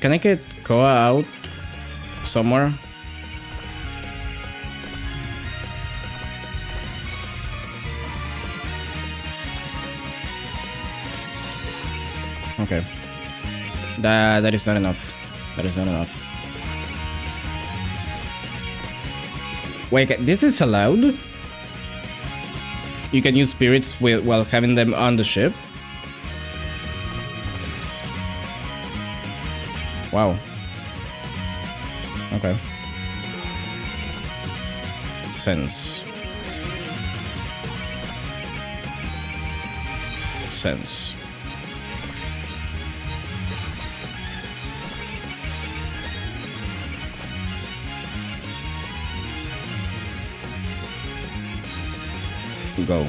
Can I get Koa out somewhere? Okay. That is not enough. That is not enough. Wait, this is allowed? You can use spirits while having them on the ship? Wow. Okay. Sense. Sense. Go.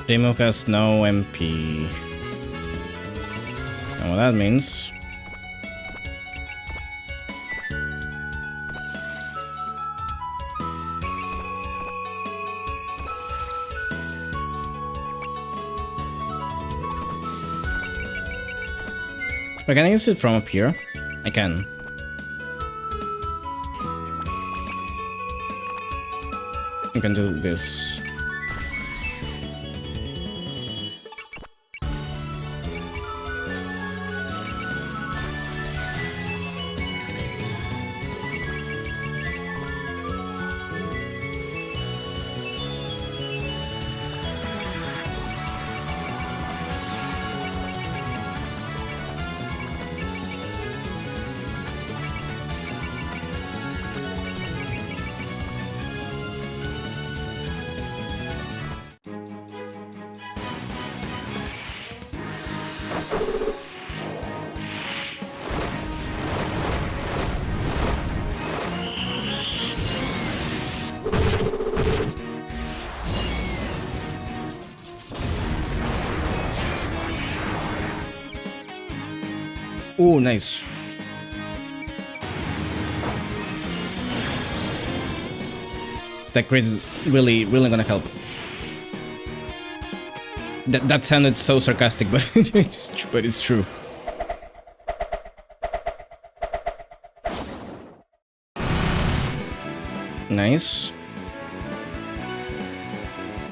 Demo has no MP. And what that means... But can I use it from up here? I can. I can do this. Oh, nice. That crit is really gonna help. That sounded so sarcastic, but it's true. Nice.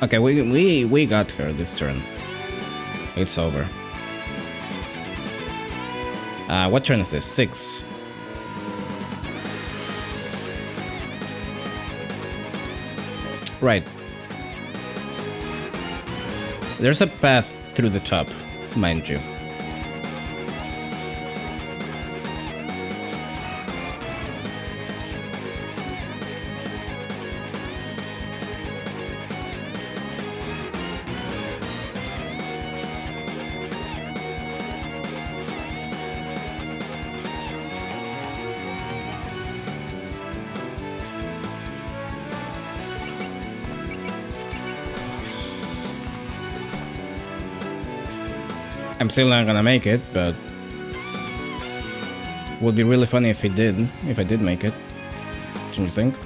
Okay, we got her this turn. It's over. What turn is this? 6. Right. There's a path through the top, mind you. I'm still not gonna make it, but would be really funny if I did make it. Don't you think?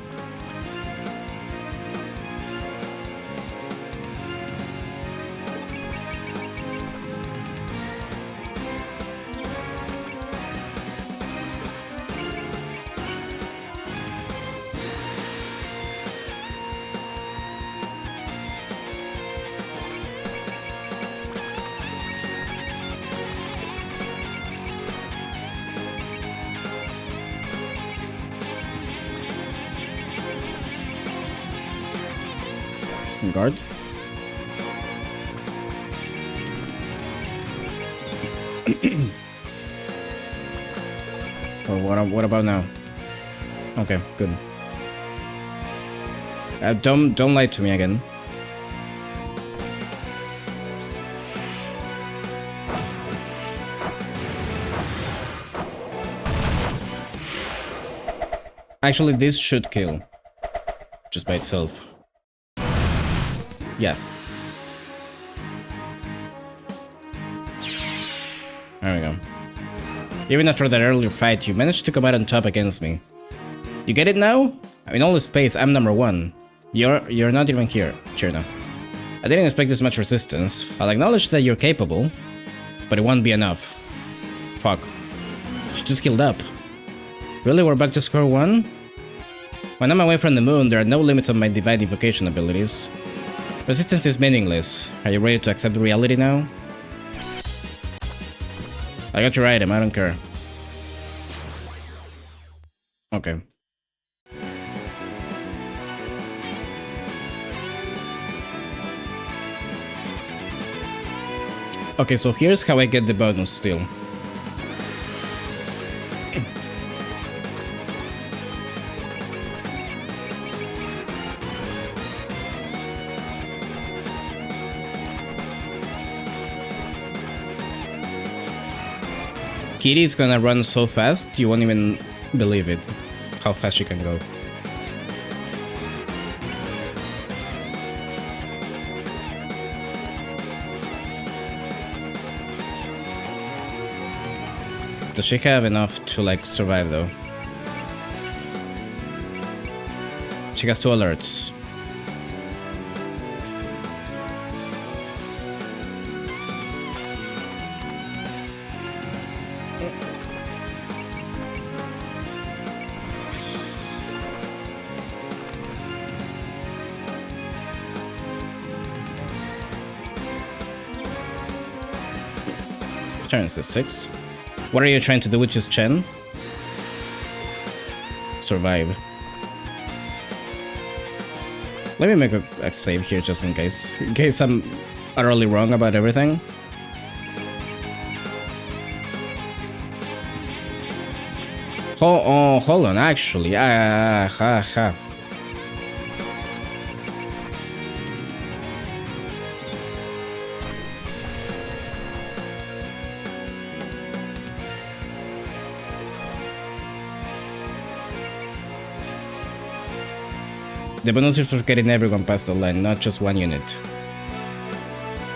Guard. Oh, what about now? Okay, good. Don't lie to me again. Actually, this should kill just by itself. Yeah. There we go. Even after that earlier fight, you managed to come out on top against me. You get it now? I mean, all the space, I'm number 1. You're not even here, Chirna. I didn't expect this much resistance. I'll acknowledge that you're capable, but it won't be enough. Fuck. She just healed up. Really, we're back to square one? When I'm away from the moon, there are no limits on my divine evocation abilities. Resistance is meaningless. Are you ready to accept reality now? I got your item, I don't care. Okay. Okay, so here's how I get the bonus still. Kitty is gonna run so fast, you won't even believe it, how fast she can go. Does she have enough to like survive though? She has 2 alerts. Turns to 6. What are you trying to do with just Chen? Survive. Let me make a save here just in case. In case I'm utterly wrong about everything. Oh, hold on, actually. The bonus is for getting everyone past the line, not just one unit.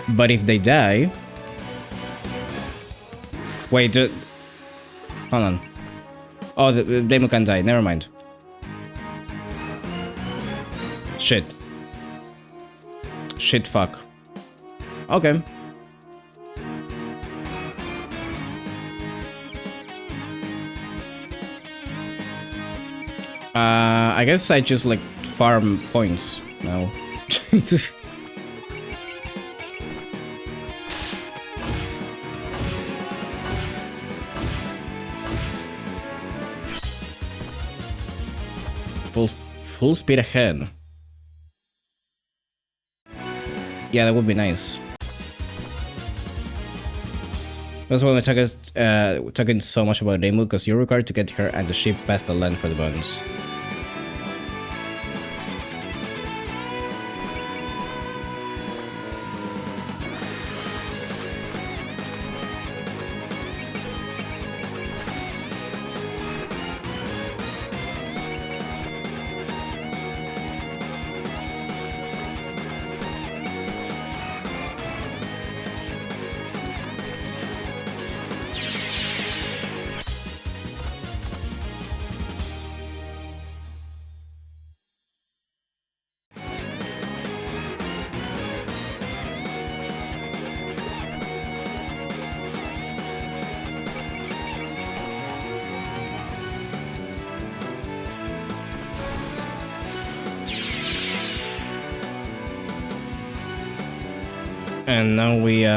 But if they die... Wait, hold on. Oh, the demo can die, never mind. Shit. Shit, fuck. Okay. I guess I just like farm points now. Full speed ahead. Yeah, that would be nice. That's why we're talking so much about Reimu, because you're required to get her and the ship past the land for the bonus. And now we is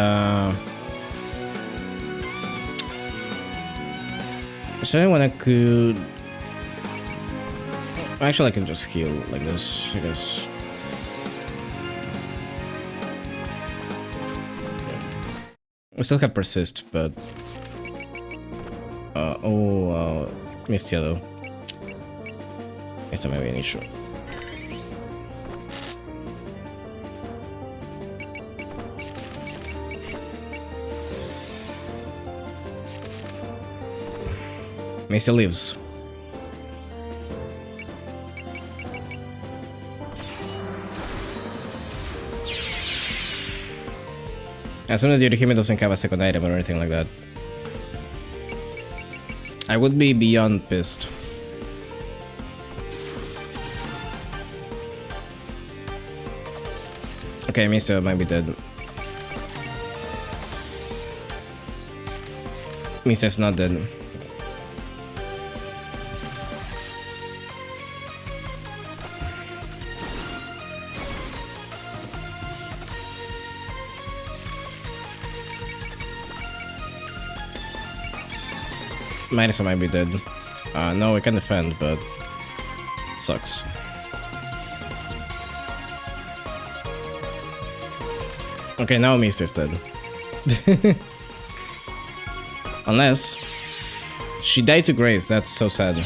there anyone I could... Actually I can just heal like this, I guess. We still have persist, but Mistia though. Mistia may be an issue. Mistia lives. As soon as Yorihime doesn't have a second item or anything like that, I would be beyond pissed. Okay, Mistia might be dead. Mistia's not dead. Madison might be dead. No, we can defend, but sucks. Okay, now Misty's dead. Unless she died to Grace, that's so sad.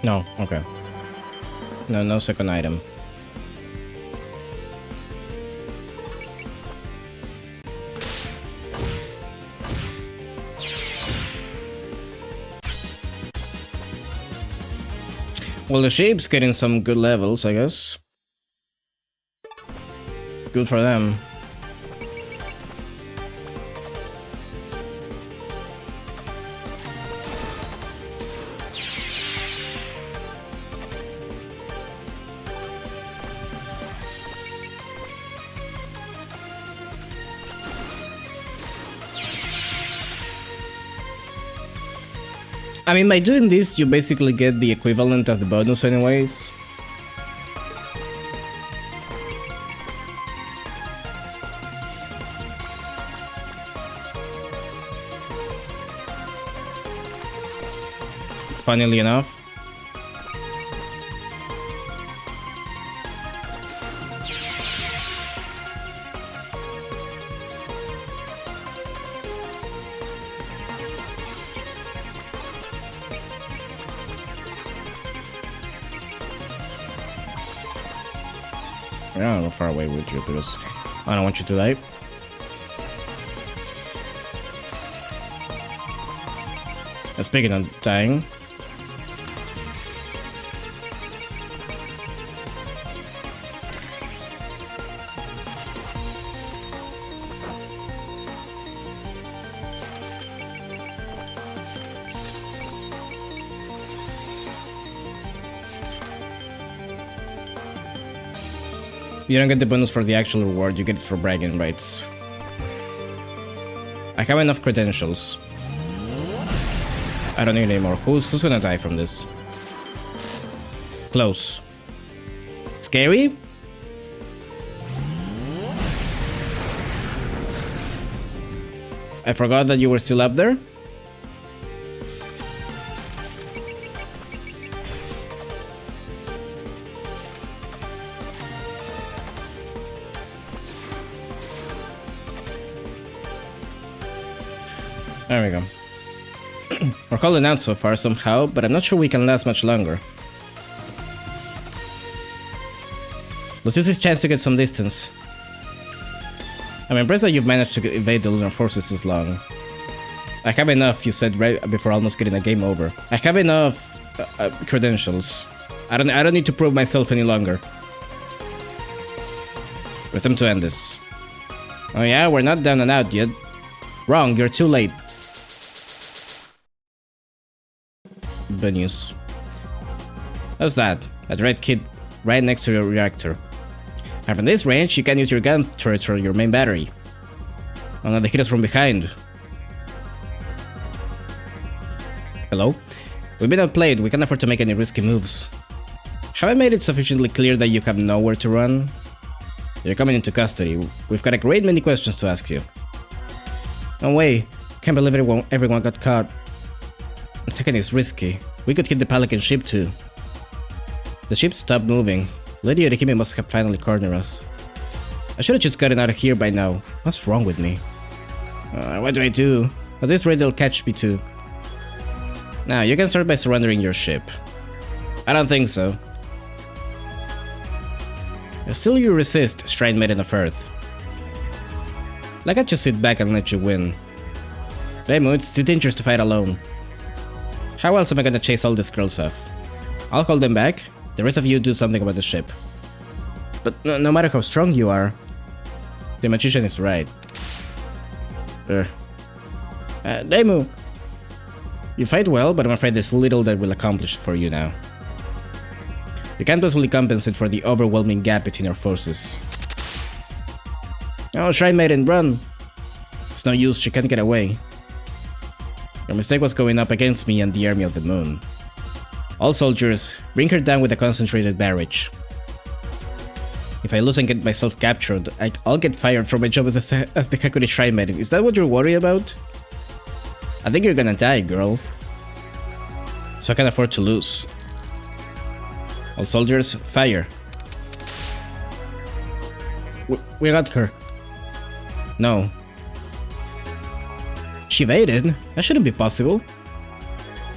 No, okay. No second item. Well, the shape's getting some good levels, I guess. Good for them. I mean, by doing this, you basically get the equivalent of the bonus anyways. Funnily enough. I don't go far away with you because I don't want you to die. Speaking of dying, you don't get the bonus for the actual reward, you get it for bragging rights. I have enough credentials. I don't need any more. Who's gonna die from this? Close. Scary? I forgot that you were still up there? There we go. We're holding out so far somehow, but I'm not sure we can last much longer. Let's use this chance to get some distance. I'm impressed that you've managed to evade the lunar forces this long. I have enough, you said right before almost getting a game over. I have enough credentials. I don't need to prove myself any longer. It's time to end this. Oh yeah, we're not down and out yet. Wrong, you're too late. Bad news. How's that? That red kid right next to your reactor. And from this range, you can use your gun turret for your main battery. Oh no, they hit us from behind. Hello? We've been outplayed, we can't afford to make any risky moves. Have I made it sufficiently clear that you have nowhere to run? You're coming into custody. We've got a great many questions to ask you. No way. Can't believe everyone got caught. Taking is risky. We could hit the Pelican ship too. The ship stopped moving. Lady Yorihime must have finally cornered us. I should have just gotten out of here by now. What's wrong with me? What do I do? At this rate they'll catch me too. Now, you can start by surrendering your ship. I don't think so. Still you resist, Shrine Maiden of Earth. Like I just sit back and let you win. Reimu, it's too dangerous to fight alone. How else am I gonna chase all these girls off? I'll hold them back, the rest of you do something about the ship. But no matter how strong you are, the magician is right. Reimu! You fight well, but I'm afraid there's little that will accomplish for you now. You can't possibly compensate for the overwhelming gap between our forces. Oh, Shrine Maiden, run! It's no use, she can't get away. Your mistake was going up against me and the army of the moon. All soldiers, bring her down with a concentrated barrage. If I lose and get myself captured, I'll get fired from my job as the Kakuri Shrine Maiden. Is that what you're worried about? I think you're gonna die, girl. So I can afford to lose. All soldiers, fire. We got her. No. She evaded? That shouldn't be possible.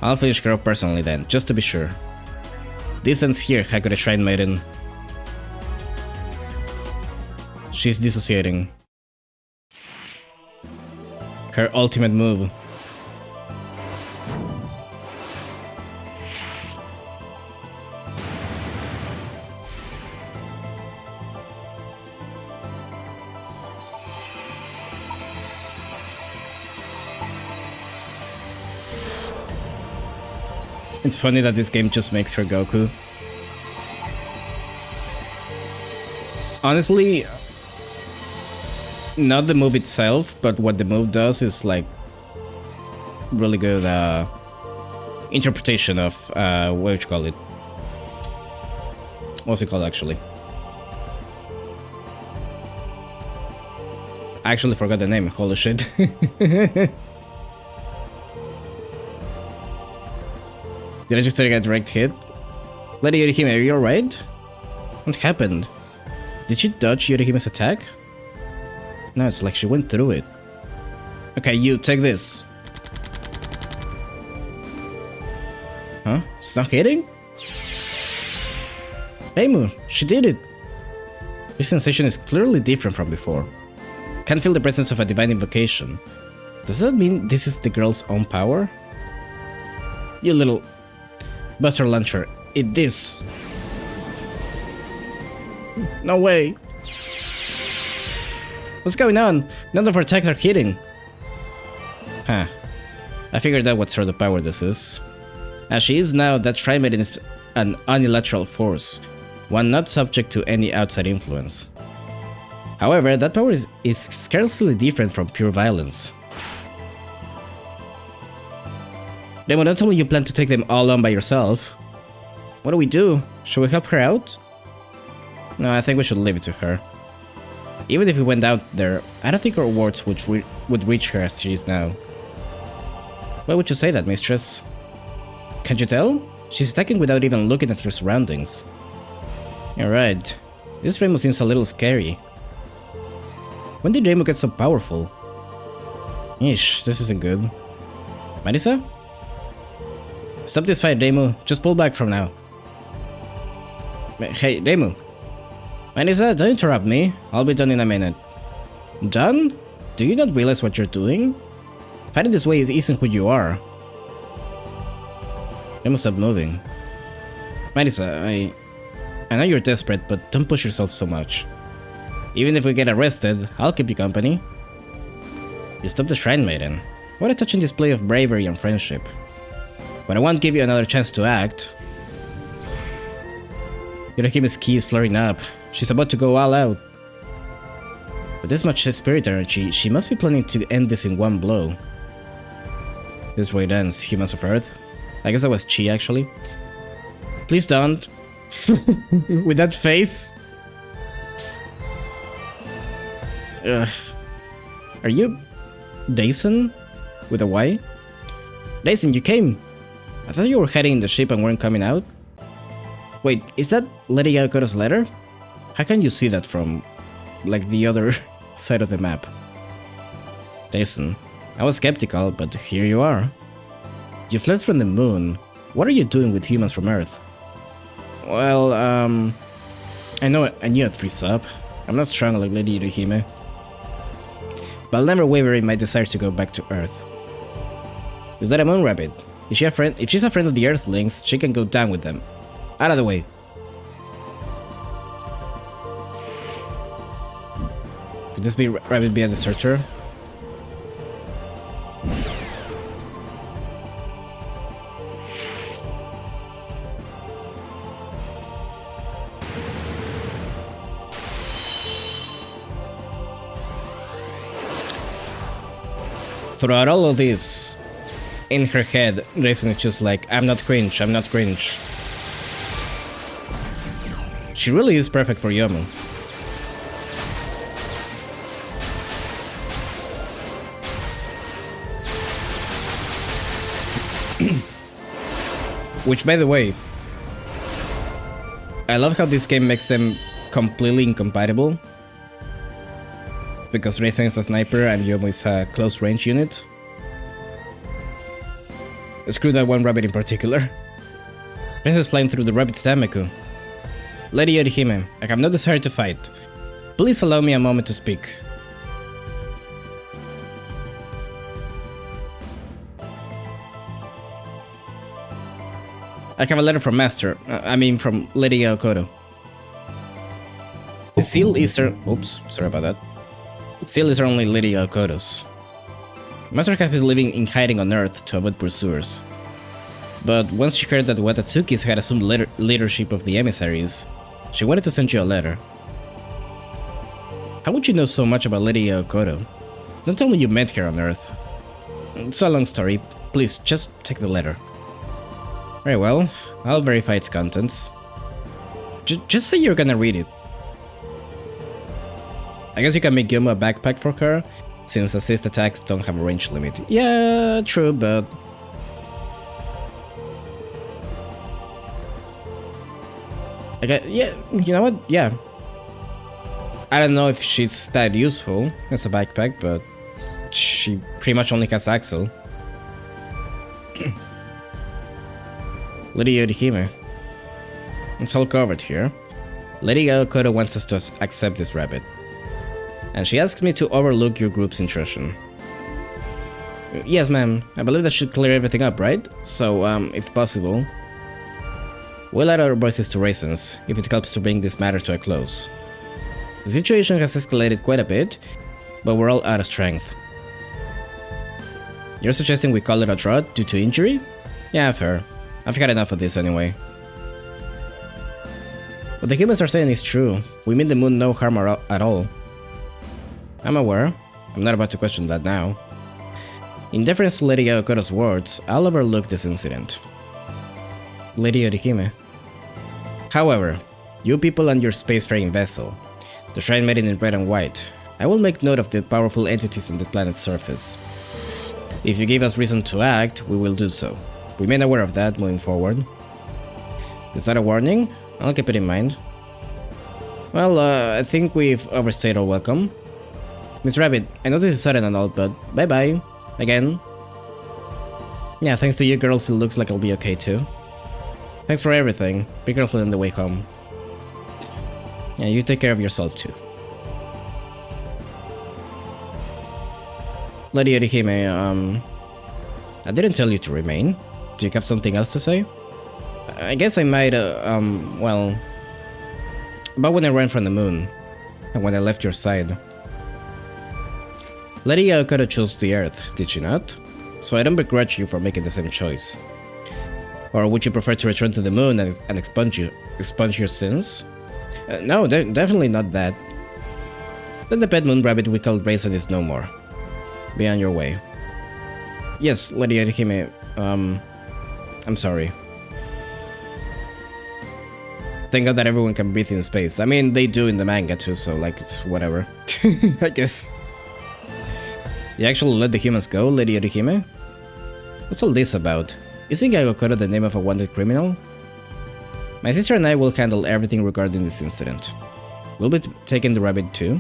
I'll finish her up personally then, just to be sure. This ends here, Kakuri Shrine Maiden. She's dissociating. Her ultimate move. It's funny that this game just makes her Goku. Honestly, not the move itself, but what the move does is like really good interpretation of what would you call it? What's it called actually? I actually forgot the name, holy shit. Did I just take a direct hit? Lady Yorihime, are you alright? What happened? Did she dodge Yorihime's attack? No, it's like she went through it. Okay, you, take this. Huh? It's not hitting? Reimu, she did it! This sensation is clearly different from before. Can't feel the presence of a divine invocation. Does that mean this is the girl's own power? You little... Buster Launcher, eat this! No way! What's going on? None of our attacks are hitting. Huh. I figured out what sort of power this is. As she is now, that Shrine Maiden is an unilateral force, one not subject to any outside influence. However, that power is scarcely different from pure violence. Reimu, don't tell me you plan to take them all on by yourself. What do we do? Should we help her out? No, I think we should leave it to her. Even if we went out there, I don't think our words would reach her as she is now. Why would you say that, mistress? Can't you tell? She's attacking without even looking at her surroundings. You're right. This Reimu seems a little scary. When did Reimu get so powerful? Eesh, this isn't good. Marisa? Stop this fight, Reimu. Just pull back from now. Hey, Reimu. Marisa, don't interrupt me. I'll be done in a minute. Done? Do you not realize what you're doing? Fighting this way isn't who you are. Reimu, stop moving. Marisa, I know you're desperate, but don't push yourself so much. Even if we get arrested, I'll keep you company. You stopped the Shrine Maiden. What a touching display of bravery and friendship. But I won't give you another chance to act. Yorihime's ki is flaring up. She's about to go all out. With this much spirit energy, she must be planning to end this in one blow. This way it ends, humans of Earth. I guess that was Chi actually. Please don't. With that face. Are you Daisen? With a Y? Daisen, you came! I thought you were hiding in the ship and weren't coming out. Wait, is that Lady Yakota's letter? How can you see that from, like, the other side of the map? Daisen, I was skeptical, but here you are. You fled from the moon. What are you doing with humans from Earth? Well, I knew I'd freeze up. I'm not strong like Lady Yurihime. But I'll never waver in my desire to go back to Earth. Is that a moon rabbit? Is she a friend? If she's a friend of the Earthlings, she can go down with them. Out of the way. Could this rabbit be a deserter? Throughout all of this, in her head, Raisin is just like, I'm not cringe, I'm not cringe. She really is perfect for Yomu. Which, by the way, I love how this game makes them completely incompatible. Because Raisin is a sniper and Yomu is a close range unit. Screw that one rabbit in particular. Princess flying through the rabbit's Damaku. Lady Yorihime, I have no desire to fight. Please allow me a moment to speak. I have a letter from Master. From Lady Yaokoto. The seal is oops, sorry about that. Seal is only Lady Yaokoto's. Master has been living in hiding on Earth to avoid pursuers. But once she heard that Watatsukis had assumed leadership of the emissaries, she wanted to send you a letter. How would you know so much about Lady Yaokoto? Don't tell me you met her on Earth. It's a long story. Please, just take the letter. Very well, I'll verify its contents. Just say you're gonna read it. I guess you can make Yomu a backpack for her, since assist attacks don't have a range limit. Yeah, true, but... Okay, yeah, you know what? Yeah. I don't know if she's that useful as a backpack, but she pretty much only has Axel. Lady Yorihime. It's all covered here. Lady Yaokoto wants us to accept this rabbit. And she asks me to overlook your group's intrusion. Yes, ma'am. I believe that should clear everything up, right? So, if possible, we'll add our voices to Raisin's, if it helps to bring this matter to a close. The situation has escalated quite a bit, but we're all out of strength. You're suggesting we call it a draw due to injury? Yeah, fair. I've had enough of this anyway. What the humans are saying is true. We mean the moon no harm at all. I'm aware. I'm not about to question that now. In deference to Lady Yaokoto's words, I'll overlook this incident. Lady Yorihime. However, you people and your spacefaring vessel, the Shrine Maiden in red and white, I will make note of the powerful entities on the planet's surface. If you give us reason to act, we will do so. Remain aware of that moving forward. Is that a warning? I'll keep it in mind. Well, I think we've overstayed our welcome. Miss Rabbit, I know this is sudden and all, but bye-bye. Again. Yeah, thanks to you girls, it looks like I'll be okay too. Thanks for everything. Be careful on the way home. Yeah, you take care of yourself too. Lady Yorihime, I didn't tell you to remain. Do you have something else to say? I guess I might, well... About when I ran from the moon, and when I left your side. Lady Yaokoto chose the Earth, did she not? So I don't begrudge you for making the same choice. Or would you prefer to return to the moon and expunge your sins? No, definitely not that. Then the pet moon rabbit we called Raisin is no more. Be on your way. Yes, Lady Yorihime, I'm sorry. Thank God that everyone can breathe in space. I mean, they do in the manga too, so like, it's whatever. I guess. You actually let the humans go, Lady Yorihime? What's all this about? Isn't Yaokoto the name of a wanted criminal? My sister and I will handle everything regarding this incident. We'll be taking the rabbit too.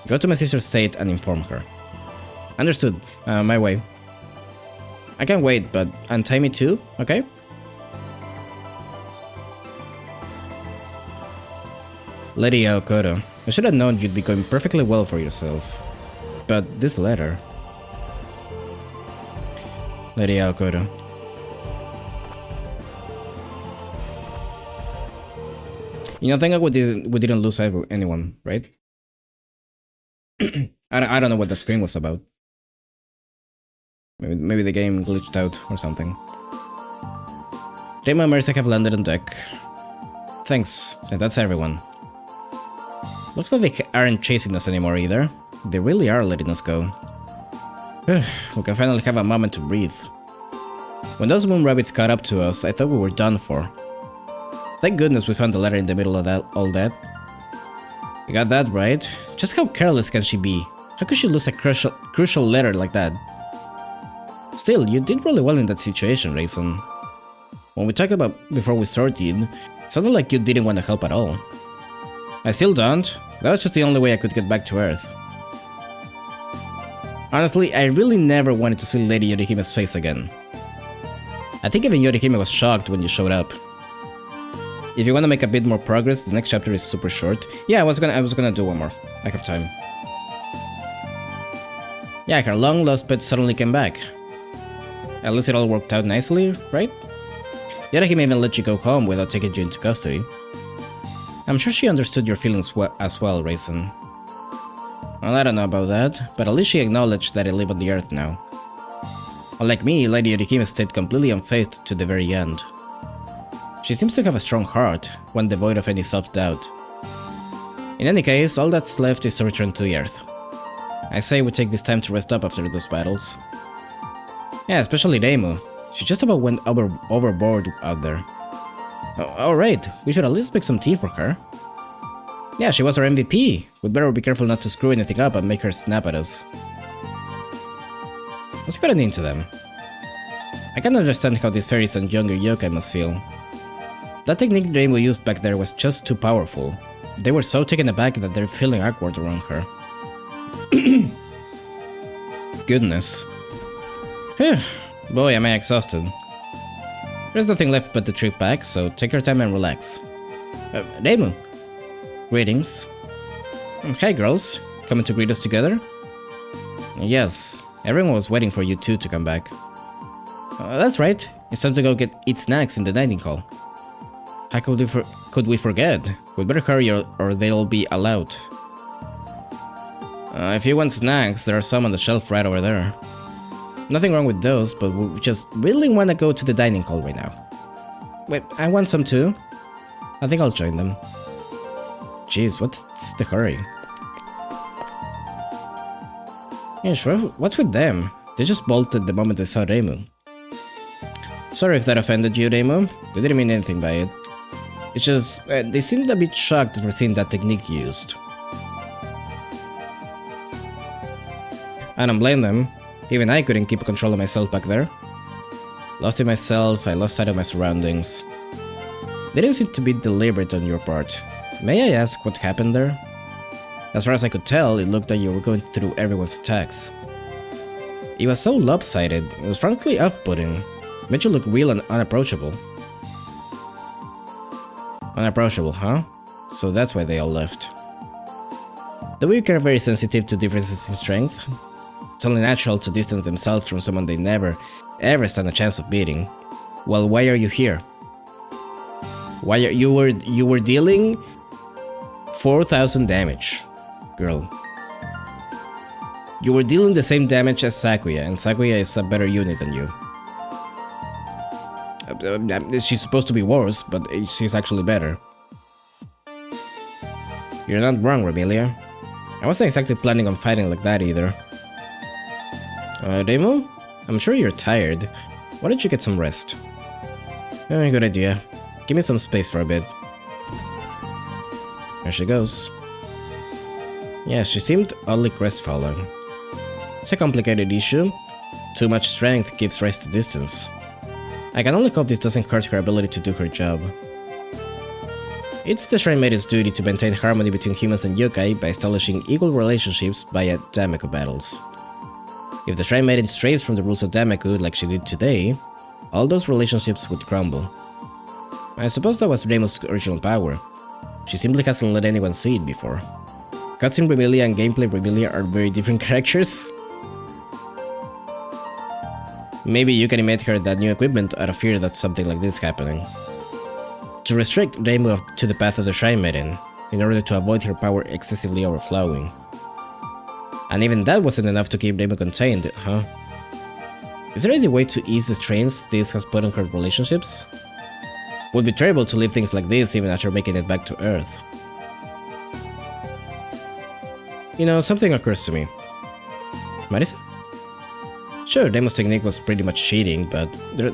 Go to my sister's state and inform her. Understood. My way. I can't wait, but untie me too, okay? Lady Aokoto, I should have known you'd be going perfectly well for yourself. But this letter... Lady Aokoto. You know, thank God we didn't lose anyone, right? I don't know what the screen was about. Maybe the game glitched out or something. Rema and Marisa have landed on deck. Thanks, and that's everyone. Looks like they aren't chasing us anymore either. They really are letting us go. We can finally have a moment to breathe. When those moon rabbits caught up to us, I thought we were done for. Thank goodness we found the letter in the middle of all that. You got that right. Just how careless can she be? How could she lose a crucial letter like that? Still, you did really well in that situation, Raisin. When we talked about before we started, it sounded like you didn't want to help at all. I still don't. That was just the only way I could get back to Earth. Honestly, I really never wanted to see Lady Yorihime's face again. I think even Yorihime was shocked when you showed up. If you want to make a bit more progress, the next chapter is super short. Yeah, I was gonna do one more. I have time. Yeah, her long-lost pet suddenly came back. At least it all worked out nicely, right? Yorihime even let you go home without taking you into custody. I'm sure she understood your feelings as well, Raisin. Well, I don't know about that, but at least she acknowledged that I live on the Earth now. Unlike me, Lady Yorihime stayed completely unfazed to the very end. She seems to have a strong heart, one devoid of any self-doubt. In any case, all that's left is to return to the Earth. I say we take this time to rest up after those battles. Yeah, especially Reimu. She just about went overboard out there. Oh, right, we should at least make some tea for her. Yeah, she was our MVP. We'd better be careful not to screw anything up and make her snap at us. What's gotten into them? I can understand how these fairies and younger yokai must feel. That technique Reimu used back there was just too powerful. They were so taken aback that they're feeling awkward around her. Goodness. Boy, am I exhausted. There's nothing left but the trip back, so take your time and relax. Reimu. Greetings. Hi girls, coming to greet us together? Yes, everyone was waiting for you two to come back. That's right, it's time to go eat snacks in the dining hall. How could we forget? We'd better hurry or they'll be allowed. If you want snacks, there are some on the shelf right over there. Nothing wrong with those, but we just really want to go to the dining hall right now. Wait, I want some too. I think I'll join them. Jeez, what's the hurry? Yeah, sure, what's with them? They just bolted the moment they saw Reimu. Sorry if that offended you, Reimu. They didn't mean anything by it. It's just, they seemed a bit shocked for seeing that technique used. I don't blame them. Even I couldn't keep control of myself back there. Lost in myself, I lost sight of my surroundings. They didn't seem to be deliberate on your part. May I ask what happened there? As far as I could tell, it looked like you were going through everyone's attacks. It was so lopsided, it was frankly off-putting. It made you look real and unapproachable. Unapproachable, huh? So that's why they all left. The weak are very sensitive to differences in strength. It's only natural to distance themselves from someone they never, ever stand a chance of beating. Well, why are you here? Why are you were dealing 4,000 damage, girl. You were dealing the same damage as Sakuya, and Sakuya is a better unit than you. She's supposed to be worse, but she's actually better. You're not wrong, Remelia. I wasn't exactly planning on fighting like that either. Reimu? I'm sure you're tired. Why don't you get some rest? Good idea. Give me some space for a bit. There she goes. Yeah, she seemed oddly crestfallen. It's a complicated issue. Too much strength gives rise to distance. I can only hope this doesn't hurt her ability to do her job. It's the Shrine Maiden's duty to maintain harmony between humans and yokai by establishing equal relationships via Dameko battles. If the Shrine Maiden strays from the rules of Damaku like she did today, all those relationships would crumble. I suppose that was Reimu's original power. She simply hasn't let anyone see it before. Cutscene Remilia and gameplay Remilia are very different characters. Maybe you can animate her that new equipment out of fear that something like this happening. To restrict Reimu to the path of the Shrine Maiden, in order to avoid her power excessively overflowing. And even that wasn't enough to keep Reimu contained, huh? Is there any way to ease the strains this has put on her relationships? Would be terrible to leave things like this even after making it back to Earth. You know, something occurs to me. Marisa? Sure, Reimu's technique was pretty much cheating, but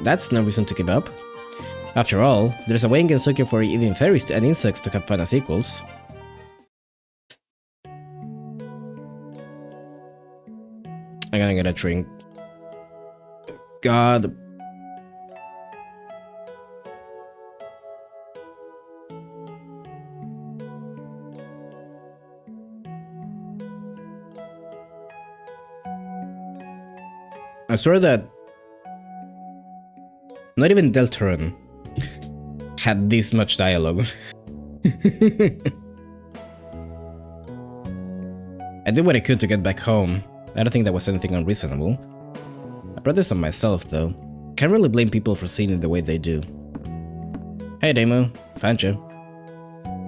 that's no reason to give up. After all, there's a way in Gensuke for even fairies and insects to have fun as equals. I'm gonna get a drink. God. I swear that not even Deltarune had this much dialogue. I did what I could to get back home. I don't think that was anything unreasonable. I brought this on myself, though. Can't really blame people for seeing it the way they do. Hey, Reimu. Found you.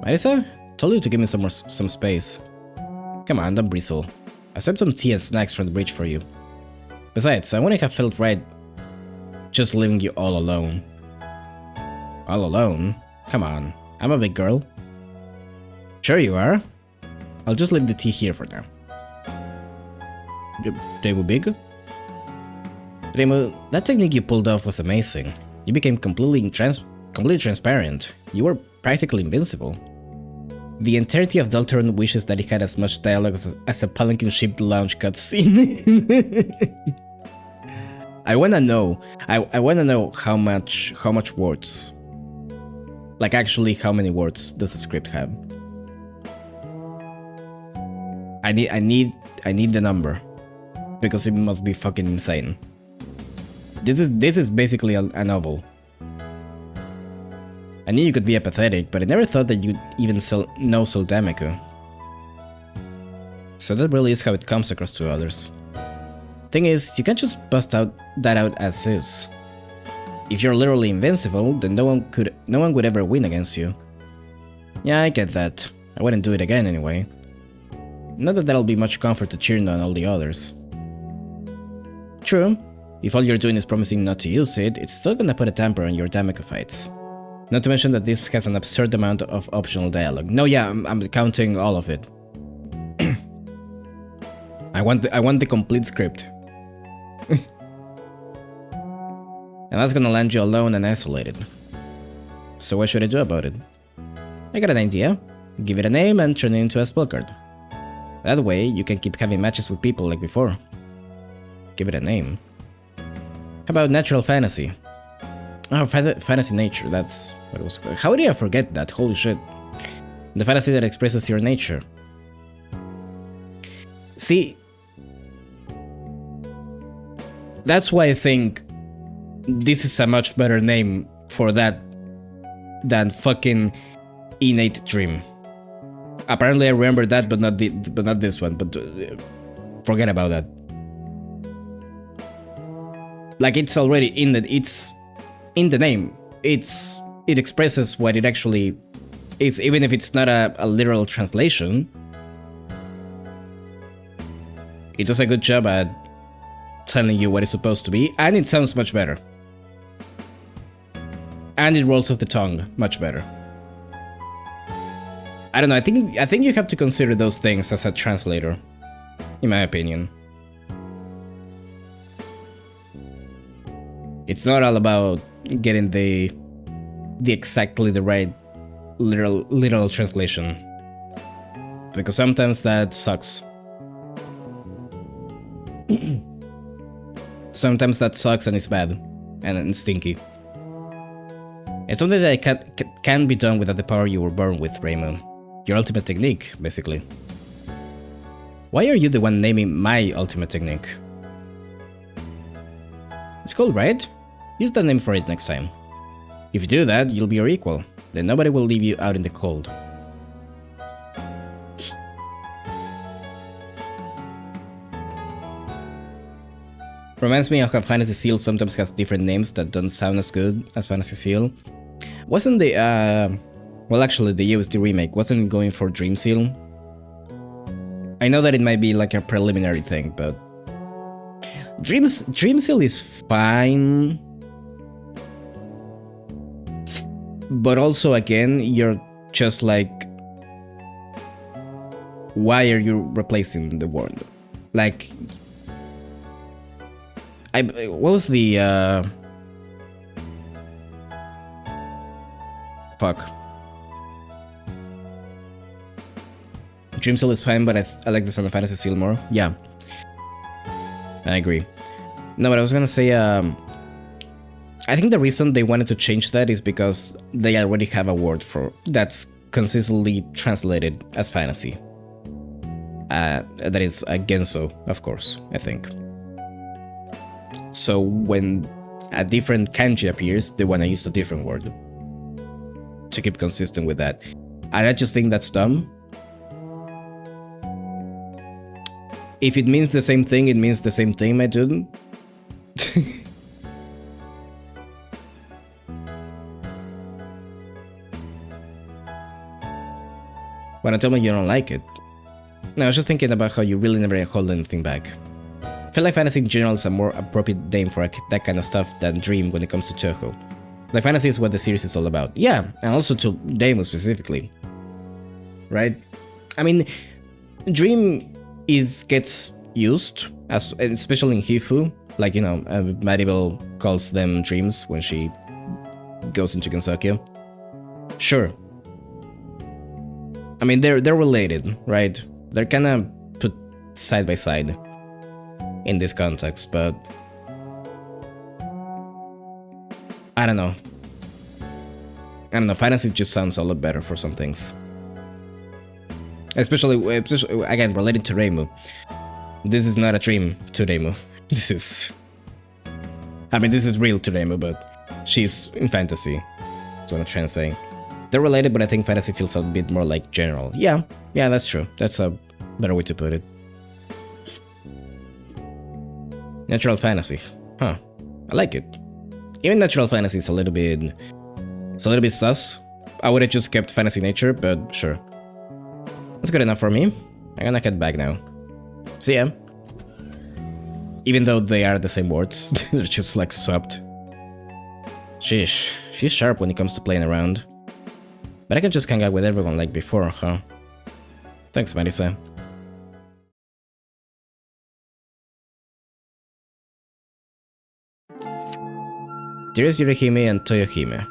Marisa? Told you to give me some space. Come on, don't bristle. I saved some tea and snacks from the bridge for you. Besides, I wouldn't have felt right just leaving you all alone. All alone? Come on, I'm a big girl. Sure you are. I'll just leave the tea here for now. Reimu big? Reimu, that technique you pulled off was amazing. You became completely transparent. You were practically invincible. The entirety of Deltarune wishes that it had as much dialogue as a palanquin-shaped lounge cutscene. I wanna know. I wanna know how much words. Like actually, how many words does the script have? I need the number, because it must be fucking insane. This is basically a novel. I knew you could be apathetic, but I never thought that you'd even know Damaku. So that really is how it comes across to others. Thing is, you can't just bust that out as is. If you're literally invincible, then no one would ever win against you. Yeah, I get that. I wouldn't do it again anyway. Not that that'll be much comfort to cheering on all the others. True, if all you're doing is promising not to use it, it's still gonna put a damper on your Damaku fights. Not to mention that this has an absurd amount of optional dialogue. No, yeah, I'm counting all of it. I want the complete script. And that's gonna land you alone and isolated. So what should I do about it? I got an idea. Give it a name and turn it into a spell card. That way, you can keep having matches with people like before. Give it a name. How about natural fantasy? Oh, fantasy nature, that's what it was called. How did I forget that? Holy shit. The fantasy that expresses your nature. See, that's why I think this is a much better name for that than fucking innate dream. Apparently I remember that, but not this one. But forget about that. Like it's already in the name. It expresses what it actually is, even if it's not a literal translation. It does a good job at telling you what it's supposed to be, and it sounds much better. And it rolls off the tongue much better. I don't know, I think you have to consider those things as a translator, in my opinion. It's not all about getting the exactly the right literal translation, because sometimes that sucks. Sometimes that sucks and it's bad and stinky. It's something that can be done without the power you were born with, Reimu. Your ultimate technique, basically. Why are you the one naming my ultimate technique? It's cool, right? Use that name for it next time. If you do that, you'll be your equal. Then nobody will leave you out in the cold. Reminds me of how Fantasy Seal sometimes has different names that don't sound as good as Fantasy Seal. Wasn't the, well actually the USD remake, wasn't going for Dream Seal? I know that it might be like a preliminary thing, but... Dream Seal is fine. But also again, you're just like... Why are you replacing the word? Like... what was the fuck. Dream Seal is fine, but I like the sound of Fantasy Seal more. Yeah, I agree. No, but I was gonna say, I think the reason they wanted to change that is because they already have a word for that's consistently translated as fantasy. That is Genso, of course, I think. So when a different kanji appears, they want to use a different word to keep consistent with that. And I just think that's dumb. If it means the same thing, it means the same thing, my dude. Wanna tell me you don't like it? No, I was just thinking about how you really never hold anything back. I feel like fantasy in general is a more appropriate name for that kind of stuff than Dream when it comes to Touhou. Like fantasy is what the series is all about. Yeah, and also to Daemon specifically. Right? I mean, Dream gets used, as especially in Hifu. Like, you know, Maribel calls them dreams when she goes into Gensokyo. Sure. I mean, they're related, right? They're kind of put side by side in this context, but I don't know. Fantasy just sounds a lot better for some things. Especially again, related to Reimu. This is not a dream to Reimu. This is... I mean, this is real to Reimu, but she's in fantasy. That's what I'm trying to say. They're related, but I think fantasy feels a bit more like general. Yeah, that's true. That's a better way to put it. Natural fantasy. Huh. I like it. Even natural fantasy is a little bit sus. I would have just kept fantasy nature, but sure. That's good enough for me. I'm gonna head back now. See ya. Even though they are the same words, they're just like swapped. Sheesh, she's sharp when it comes to playing around. But I can just hang out with everyone like before, huh? Thanks, Marisa. Dearest Yorihime and Toyohime,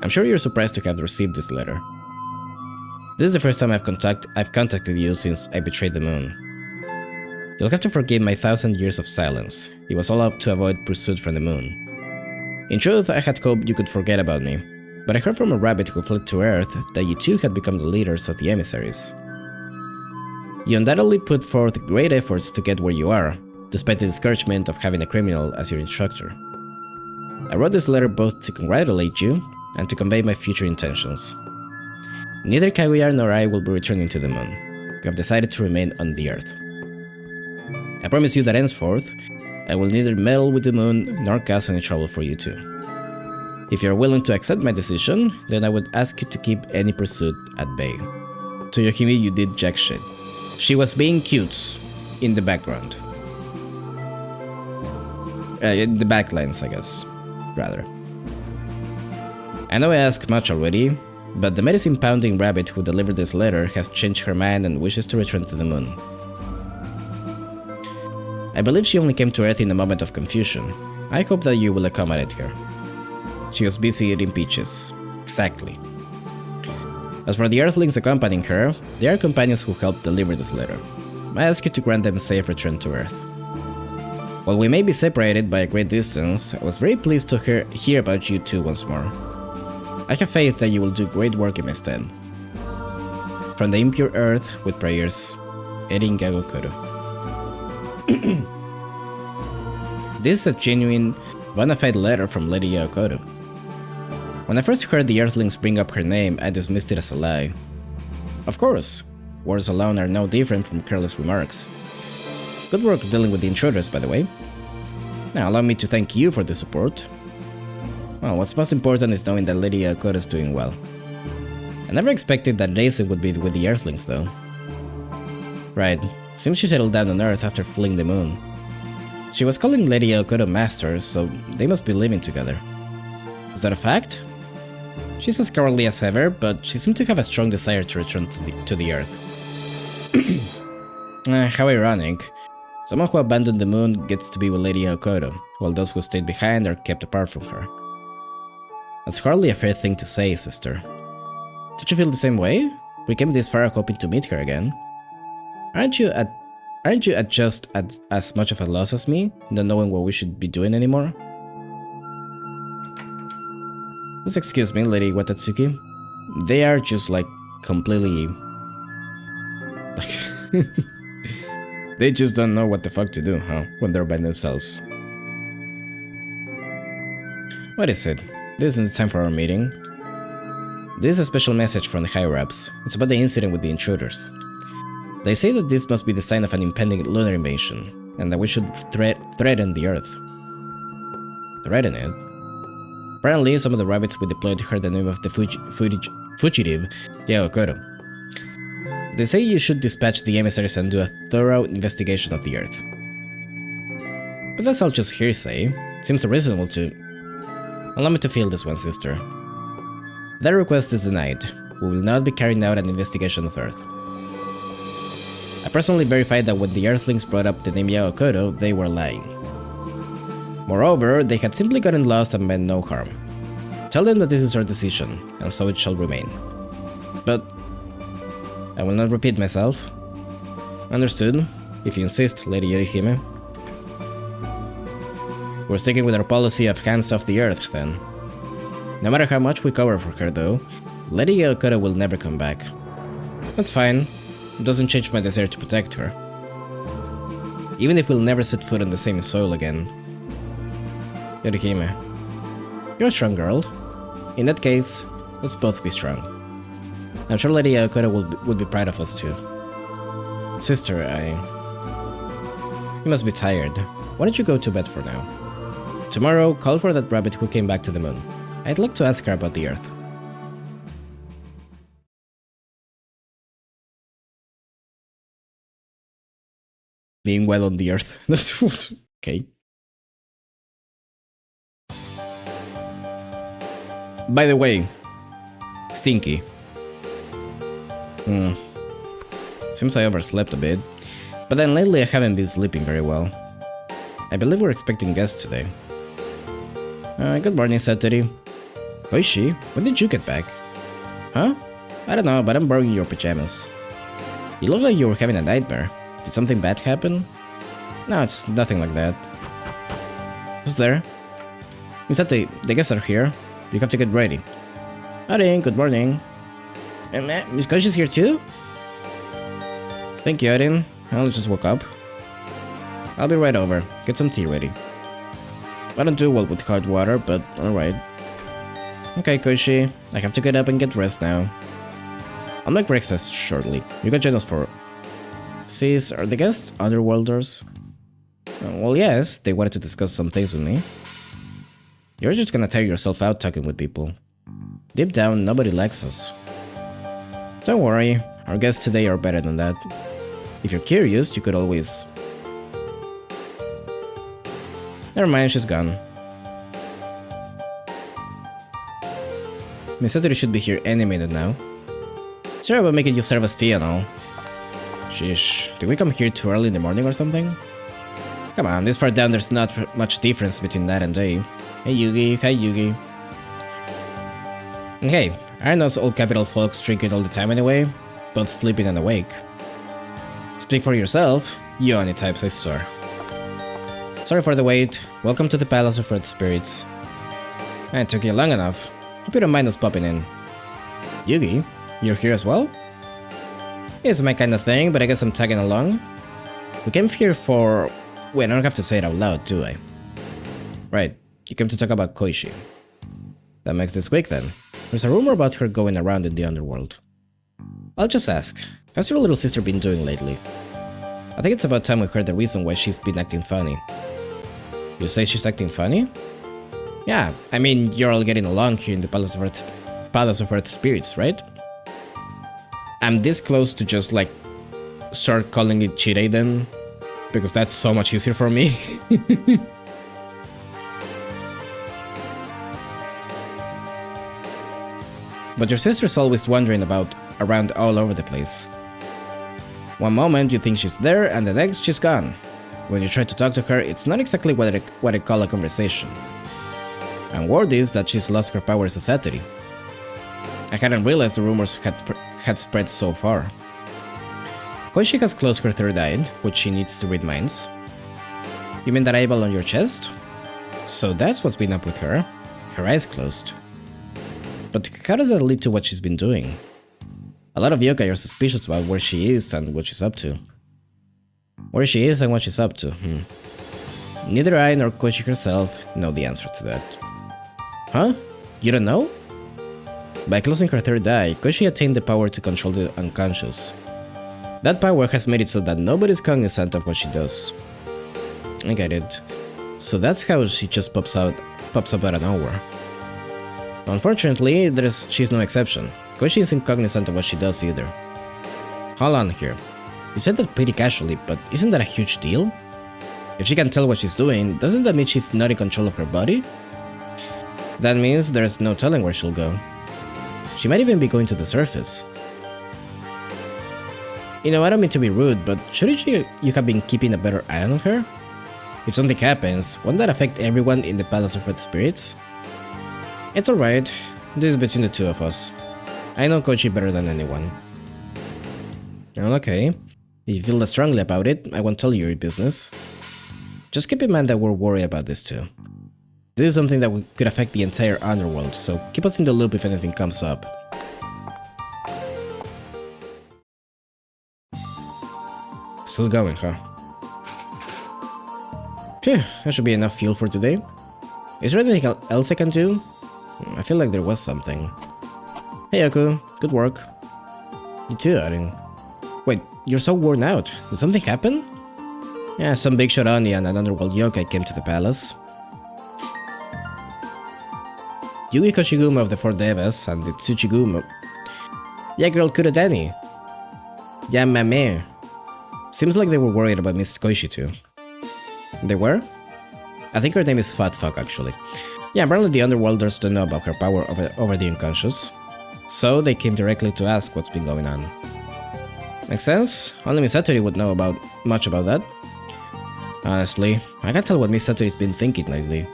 I'm sure you're surprised to have received this letter. This is the first time I've contacted you since I betrayed the moon. You'll have to forgive my 1,000 years of silence. It was all up to avoid pursuit from the moon. In truth, I had hoped you could forget about me, but I heard from a rabbit who fled to Earth that you too had become the leaders of the emissaries. You undoubtedly put forth great efforts to get where you are, despite the discouragement of having a criminal as your instructor. I wrote this letter both to congratulate you and to convey my future intentions. Neither Kaguya nor I will be returning to the moon. We have decided to remain on the Earth. I promise you that henceforth, I will neither meddle with the moon nor cause any trouble for you too. If you are willing to accept my decision, then I would ask you to keep any pursuit at bay. To Yohime, you did jack shit. She was being cute in the background. In the backlines, I guess, rather. I know I asked much already, but the medicine-pounding rabbit who delivered this letter has changed her mind and wishes to return to the moon. I believe she only came to Earth in a moment of confusion. I hope that you will accommodate her. She was busy eating peaches. Exactly. As for the Earthlings accompanying her, they are companions who helped deliver this letter. I ask you to grant them a safe return to Earth. While we may be separated by a great distance, I was very pleased to hear about you two once more. I have faith that you will do great work in my stead. From the impure earth, with prayers, Erin Gagokuro. This is a genuine bona fide letter from Lady Yaokoto. When I first heard the Earthlings bring up her name, I dismissed it as a lie. Of course, words alone are no different from careless remarks. Good work dealing with the intruders, by the way. Now allow me to thank you for the support. Well, what's most important is knowing that Lady Yaokoto is doing well. I never expected that Daisy would be with the Earthlings, though. Right, seems she settled down on Earth after fleeing the moon. She was calling Lady Yaokoto Master, so they must be living together. Is that a fact? She's as cowardly as ever, but she seemed to have a strong desire to return to the Earth. How ironic. Someone who abandoned the moon gets to be with Lady Yaokoto, while those who stayed behind are kept apart from her. That's hardly a fair thing to say, sister. Don't you feel the same way? We came this far hoping to meet her again. Aren't you at just at as much of a loss as me, not knowing what we should be doing anymore? Just excuse me, Lady Watatsuki. They are just like completely... like... they just don't know what the fuck to do, huh? When they're by themselves. What is it? This isn't the time for our meeting. This is a special message from the higher-ups. It's about the incident with the intruders. They say that this must be the sign of an impending lunar invasion, and that we should threaten the Earth. Threaten it? Apparently, some of the rabbits we deployed heard the name of the fugitive Yaokoto. They say you should dispatch the emissaries and do a thorough investigation of the Earth. But that's all just hearsay. Seems reasonable to... Allow me to feel this one, sister. That request is denied. We will not be carrying out an investigation of Earth. I personally verified that when the Earthlings brought up the name Yaokoto, they were lying. Moreover, they had simply gotten lost and meant no harm. Tell them that this is our decision, and so it shall remain. But I will not repeat myself. Understood, if you insist, Lady Yorihime. We're sticking with our policy of hands off the Earth, then. No matter how much we cover for her, though, Lady Yaokoto will never come back. That's fine. It doesn't change my desire to protect her. Even if we'll never set foot on the same soil again. Yorihime, you're a strong girl. In that case, let's both be strong. I'm sure Lady Yaokoto would be proud of us too. Sister, You must be tired. Why don't you go to bed for now? Tomorrow, call for that rabbit who came back to the moon. I'd like to ask her about the Earth. Being well on the Earth. Okay. By the way, Stinky. Seems I overslept a bit, but then lately I haven't been sleeping very well. I believe we're expecting guests today. Good morning, Satori. Koishi, when did you get back? Huh? I don't know, but I'm borrowing your pajamas. You look like you were having a nightmare. Did something bad happen? No, it's nothing like that. Who's there? Misate, the guests are here. You have to get ready. Arin, good morning. Miss Koshi's here too? Thank you, Arin. I just woke up. I'll be right over. Get some tea ready. I don't do well with hot water, but alright. Okay, Koshi. I have to get up and get dressed now. I'll make breakfast shortly. You can join us for... Sis, are the guests underworlders? Well, yes. They wanted to discuss some things with me. You're just gonna tire yourself out talking with people. Deep down, nobody likes us. Don't worry, our guests today are better than that. If you're curious, you could always... Never mind, she's gone. Miss Satori should be here any minute now. Sorry about making you serve us tea and all. Sheesh, did we come here too early in the morning or something? Come on, this far down there's not much difference between night and day. Hey Yugi, hi Yugi. And hey, aren't those old capital folks drinking all the time anyway? Both sleeping and awake. Speak for yourself, you only types, I swear. Sorry for the wait, welcome to the Palace of Earth Spirits. It took you long enough. Hope you don't mind us popping in. Yugi, you're here as well? It's my kind of thing, but I guess I'm tagging along. We came here for... Wait, I don't have to say it out loud, do I? Right. You came to talk about Koichi. That makes this quick then. There's a rumor about her going around in the underworld. I'll just ask, how's your little sister been doing lately? I think it's about time we heard the reason why she's been acting funny. You say she's acting funny? Yeah, I mean, you're all getting along here in the Palace of Earth Spirits, right? I'm this close to just like start calling it Chireiden, because that's so much easier for me. But your sister's always wandering around all over the place. One moment you think she's there, and the next she's gone. When you try to talk to her, it's not exactly what I call a conversation. And word is that she's lost her power as a satyr. I hadn't realized the rumors had spread so far. Koichi has closed her third eye, which she needs to read minds. You mean that eyeball on your chest? So that's what's been up with her. Her eyes closed. But how does that lead to what she's been doing? A lot of yokai are suspicious about where she is and what she's up to. Where she is and what she's up to, Neither I nor Koichi herself know the answer to that. Huh? You don't know? By closing her third eye, Koichi attained the power to control the unconscious. That power has made it so that nobody's cognizant of what she does. I get it. So that's how she just pops up out of nowhere. Unfortunately, she's no exception. Koichi isn't cognizant of what she does either. Hold on here. You said that pretty casually, but isn't that a huge deal? If she can tell what she's doing, doesn't that mean she's not in control of her body? That means there's no telling where she'll go. She might even be going to the surface. You know, I don't mean to be rude, but shouldn't you have been keeping a better eye on her? If something happens, won't that affect everyone in the Palace of Earth Spirits? It's alright, this is between the two of us. I know Koichi better than anyone. Okay, if you feel that strongly about it, I won't tell you your business. Just keep in mind that we're worried about this too. This is something that could affect the entire underworld, so keep us in the loop if anything comes up. Still going, huh? Phew, that should be enough fuel for today. Is there anything else I can do? I feel like there was something. Hey Yoku, good work. You too, Arin. Wait, you're so worn out. Did something happen? Yeah, some big shot Oni and an underworld yokai came to the palace. Yugi Koshiguma of the Four Devas and the Tsuchiguma. Yeah, girl Kurodani. Yeah, mame. Seems like they were worried about Miss Koichi too. They were? I think her name is Fat Fuck actually. Yeah, apparently the underworlders don't know about her power over the unconscious. So they came directly to ask what's been going on. Makes sense? Only Miss Satori would know much about that. Honestly, I can't tell what Miss Satori's been thinking lately.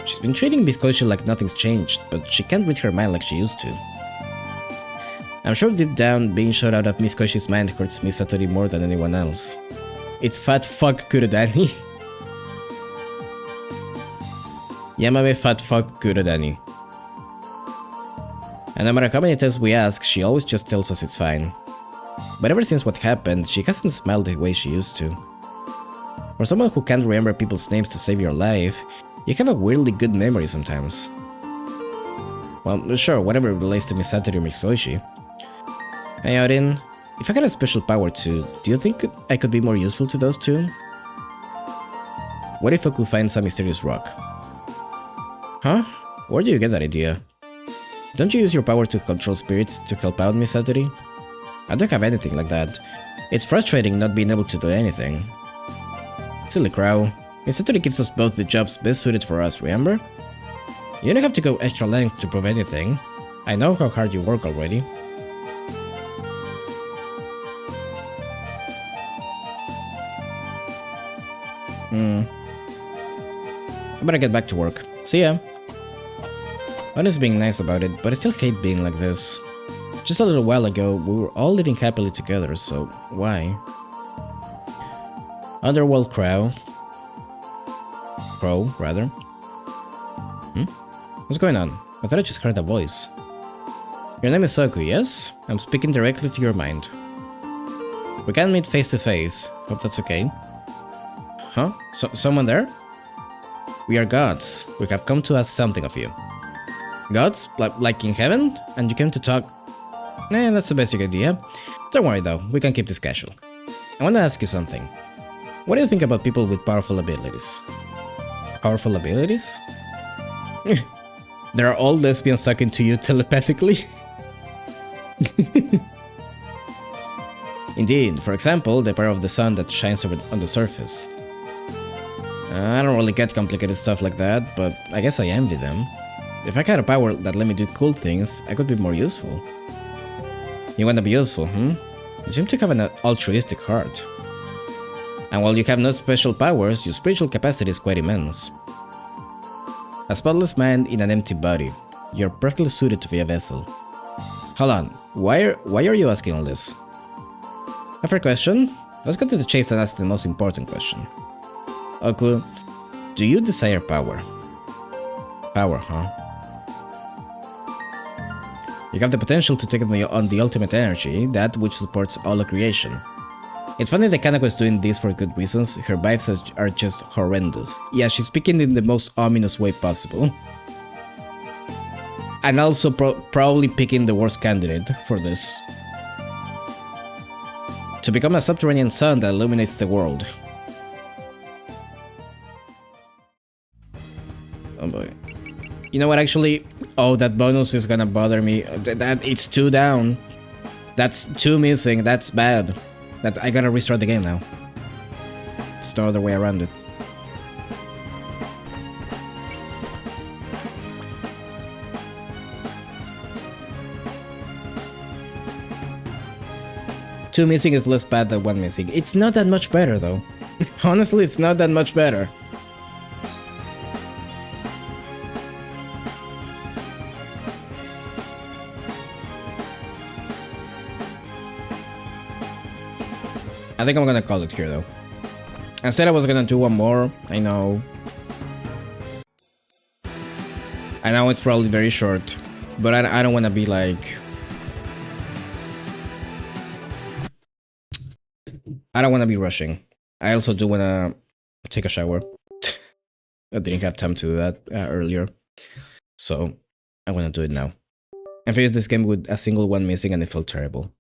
She's been treating Miss Koichi like nothing's changed, but she can't read her mind like she used to. I'm sure deep down, being shut out of Miss Koishi's mind hurts Miss Satori more than anyone else. It's Fat Fuck Kurodani. Yamame Fat Fuck Kurodani. And no matter how many times we ask, she always just tells us it's fine. But ever since what happened, she hasn't smiled the way she used to. For someone who can't remember people's names to save your life, you have a weirdly good memory sometimes. Well, sure, whatever relates to Miss Satori or Miss Koichi. Hey Arin, if I had a special power too, do you think I could be more useful to those two? What if I could find some mysterious rock? Huh? Where do you get that idea? Don't you use your power to control spirits to help out Miss Satori? I don't have anything like that. It's frustrating not being able to do anything. Silly crow. Miss Satori gives us both the jobs best suited for us, remember? You don't have to go extra lengths to prove anything. I know how hard you work already. I better get back to work. See ya. One is being nice about it, but I still hate being like this. Just a little while ago, we were all living happily together, so why? Underworld Crow, rather. What's going on? I thought I just heard a voice. Your name is Soku, yes? I'm speaking directly to your mind. We can't meet face to face. Hope that's okay. Huh? Someone there? We are gods. We have come to ask something of you. Gods? Like in heaven? And you came to talk? That's the basic idea. Don't worry though, we can keep this casual. I want to ask you something. What do you think about people with powerful abilities? Powerful abilities? There are all lesbians talking to you telepathically? Indeed, for example, the power of the sun that shines over on the surface. I don't really get complicated stuff like that, but I guess I envy them. If I had a power that let me do cool things, I could be more useful. You wanna be useful, hmm? You seem to have an altruistic heart. And while you have no special powers, your spiritual capacity is quite immense. A spotless mind in an empty body. You're perfectly suited to be a vessel. Hold on, why are you asking all this? A fair question. Let's go to the chase and ask the most important question. Oku, do you desire power? Power, huh? You have the potential to take on the ultimate energy, that which supports all of creation. It's funny that Kanako is doing this for good reasons. Her vibes are just horrendous. Yeah, she's speaking in the most ominous way possible. And also probably picking the worst candidate for this. To become a subterranean sun that illuminates the world. Oh boy. You know what, actually? Oh, that bonus is gonna bother me. It's 2 down. That's 2 missing. That's bad. I gotta restart the game now. It's no other way around it. Two missing is less bad than 1 missing. It's not that much better though. Honestly, it's not that much better. I think I'm gonna call it here though. I said I was gonna do one more, I know. I know it's probably very short, but I don't wanna be like... I don't wanna be rushing. I also do wanna take a shower. I didn't have time to do that earlier. So, I wanna do it now. I finished this game with a single one missing and it felt terrible.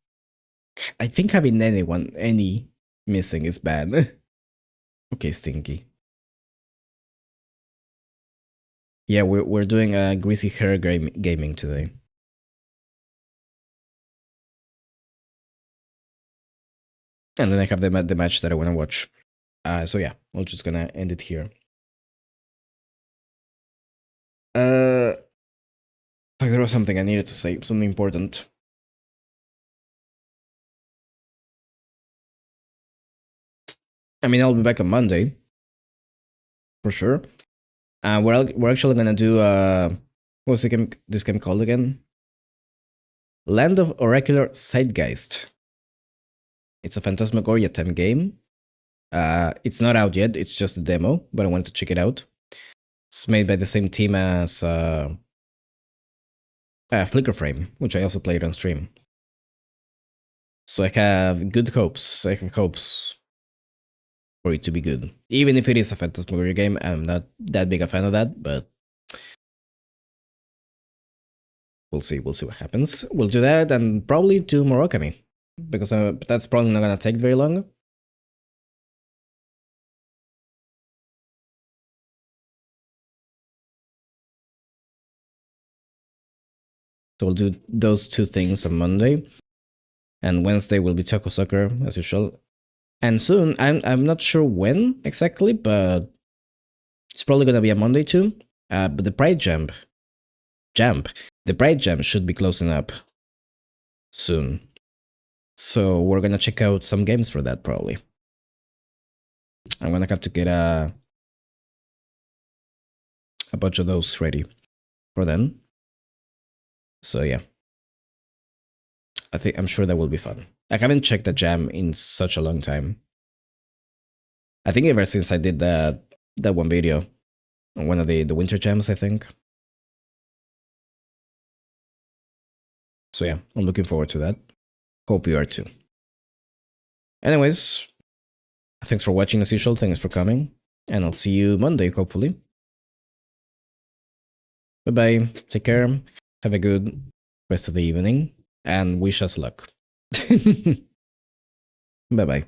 I think having any missing is bad. Okay, Stinky. Yeah, we're doing a greasy hair gaming today. And then I have the match that I want to watch. So yeah, we're just gonna end it here. There was something I needed to say, something important. I mean, I'll be back on Monday, for sure. We're actually gonna do what's this game called again? Land of Oracular Zeitgeist. It's a Phantasmagoria time game. It's not out yet. It's just a demo, but I wanted to check it out. It's made by the same team as Flicker Frame, which I also played on stream. So I have good hopes. I have hopes for it to be good. Even if it is a Phantasmagoria game, I'm not that big a fan of that, but we'll see what happens. We'll do that and probably do more Okami, because that's probably not gonna take very long. So we'll do those 2 things on Monday, and Wednesday will be Taco Soccer as usual. And soon, I'm not sure when exactly, but it's probably gonna be a Monday too. But the Pride Jump, the Pride Jump should be closing up soon. So we're gonna check out some games for that probably. I'm gonna have to get a bunch of those ready for then. So yeah, I'm sure that will be fun. I haven't checked the jam in such a long time. I think ever since I did that one video, one of the winter jams, I think. So yeah, I'm looking forward to that. Hope you are too. Anyways, thanks for watching as usual, thanks for coming, and I'll see you Monday, hopefully. Bye bye. Take care. Have a good rest of the evening and wish us luck. Bye bye.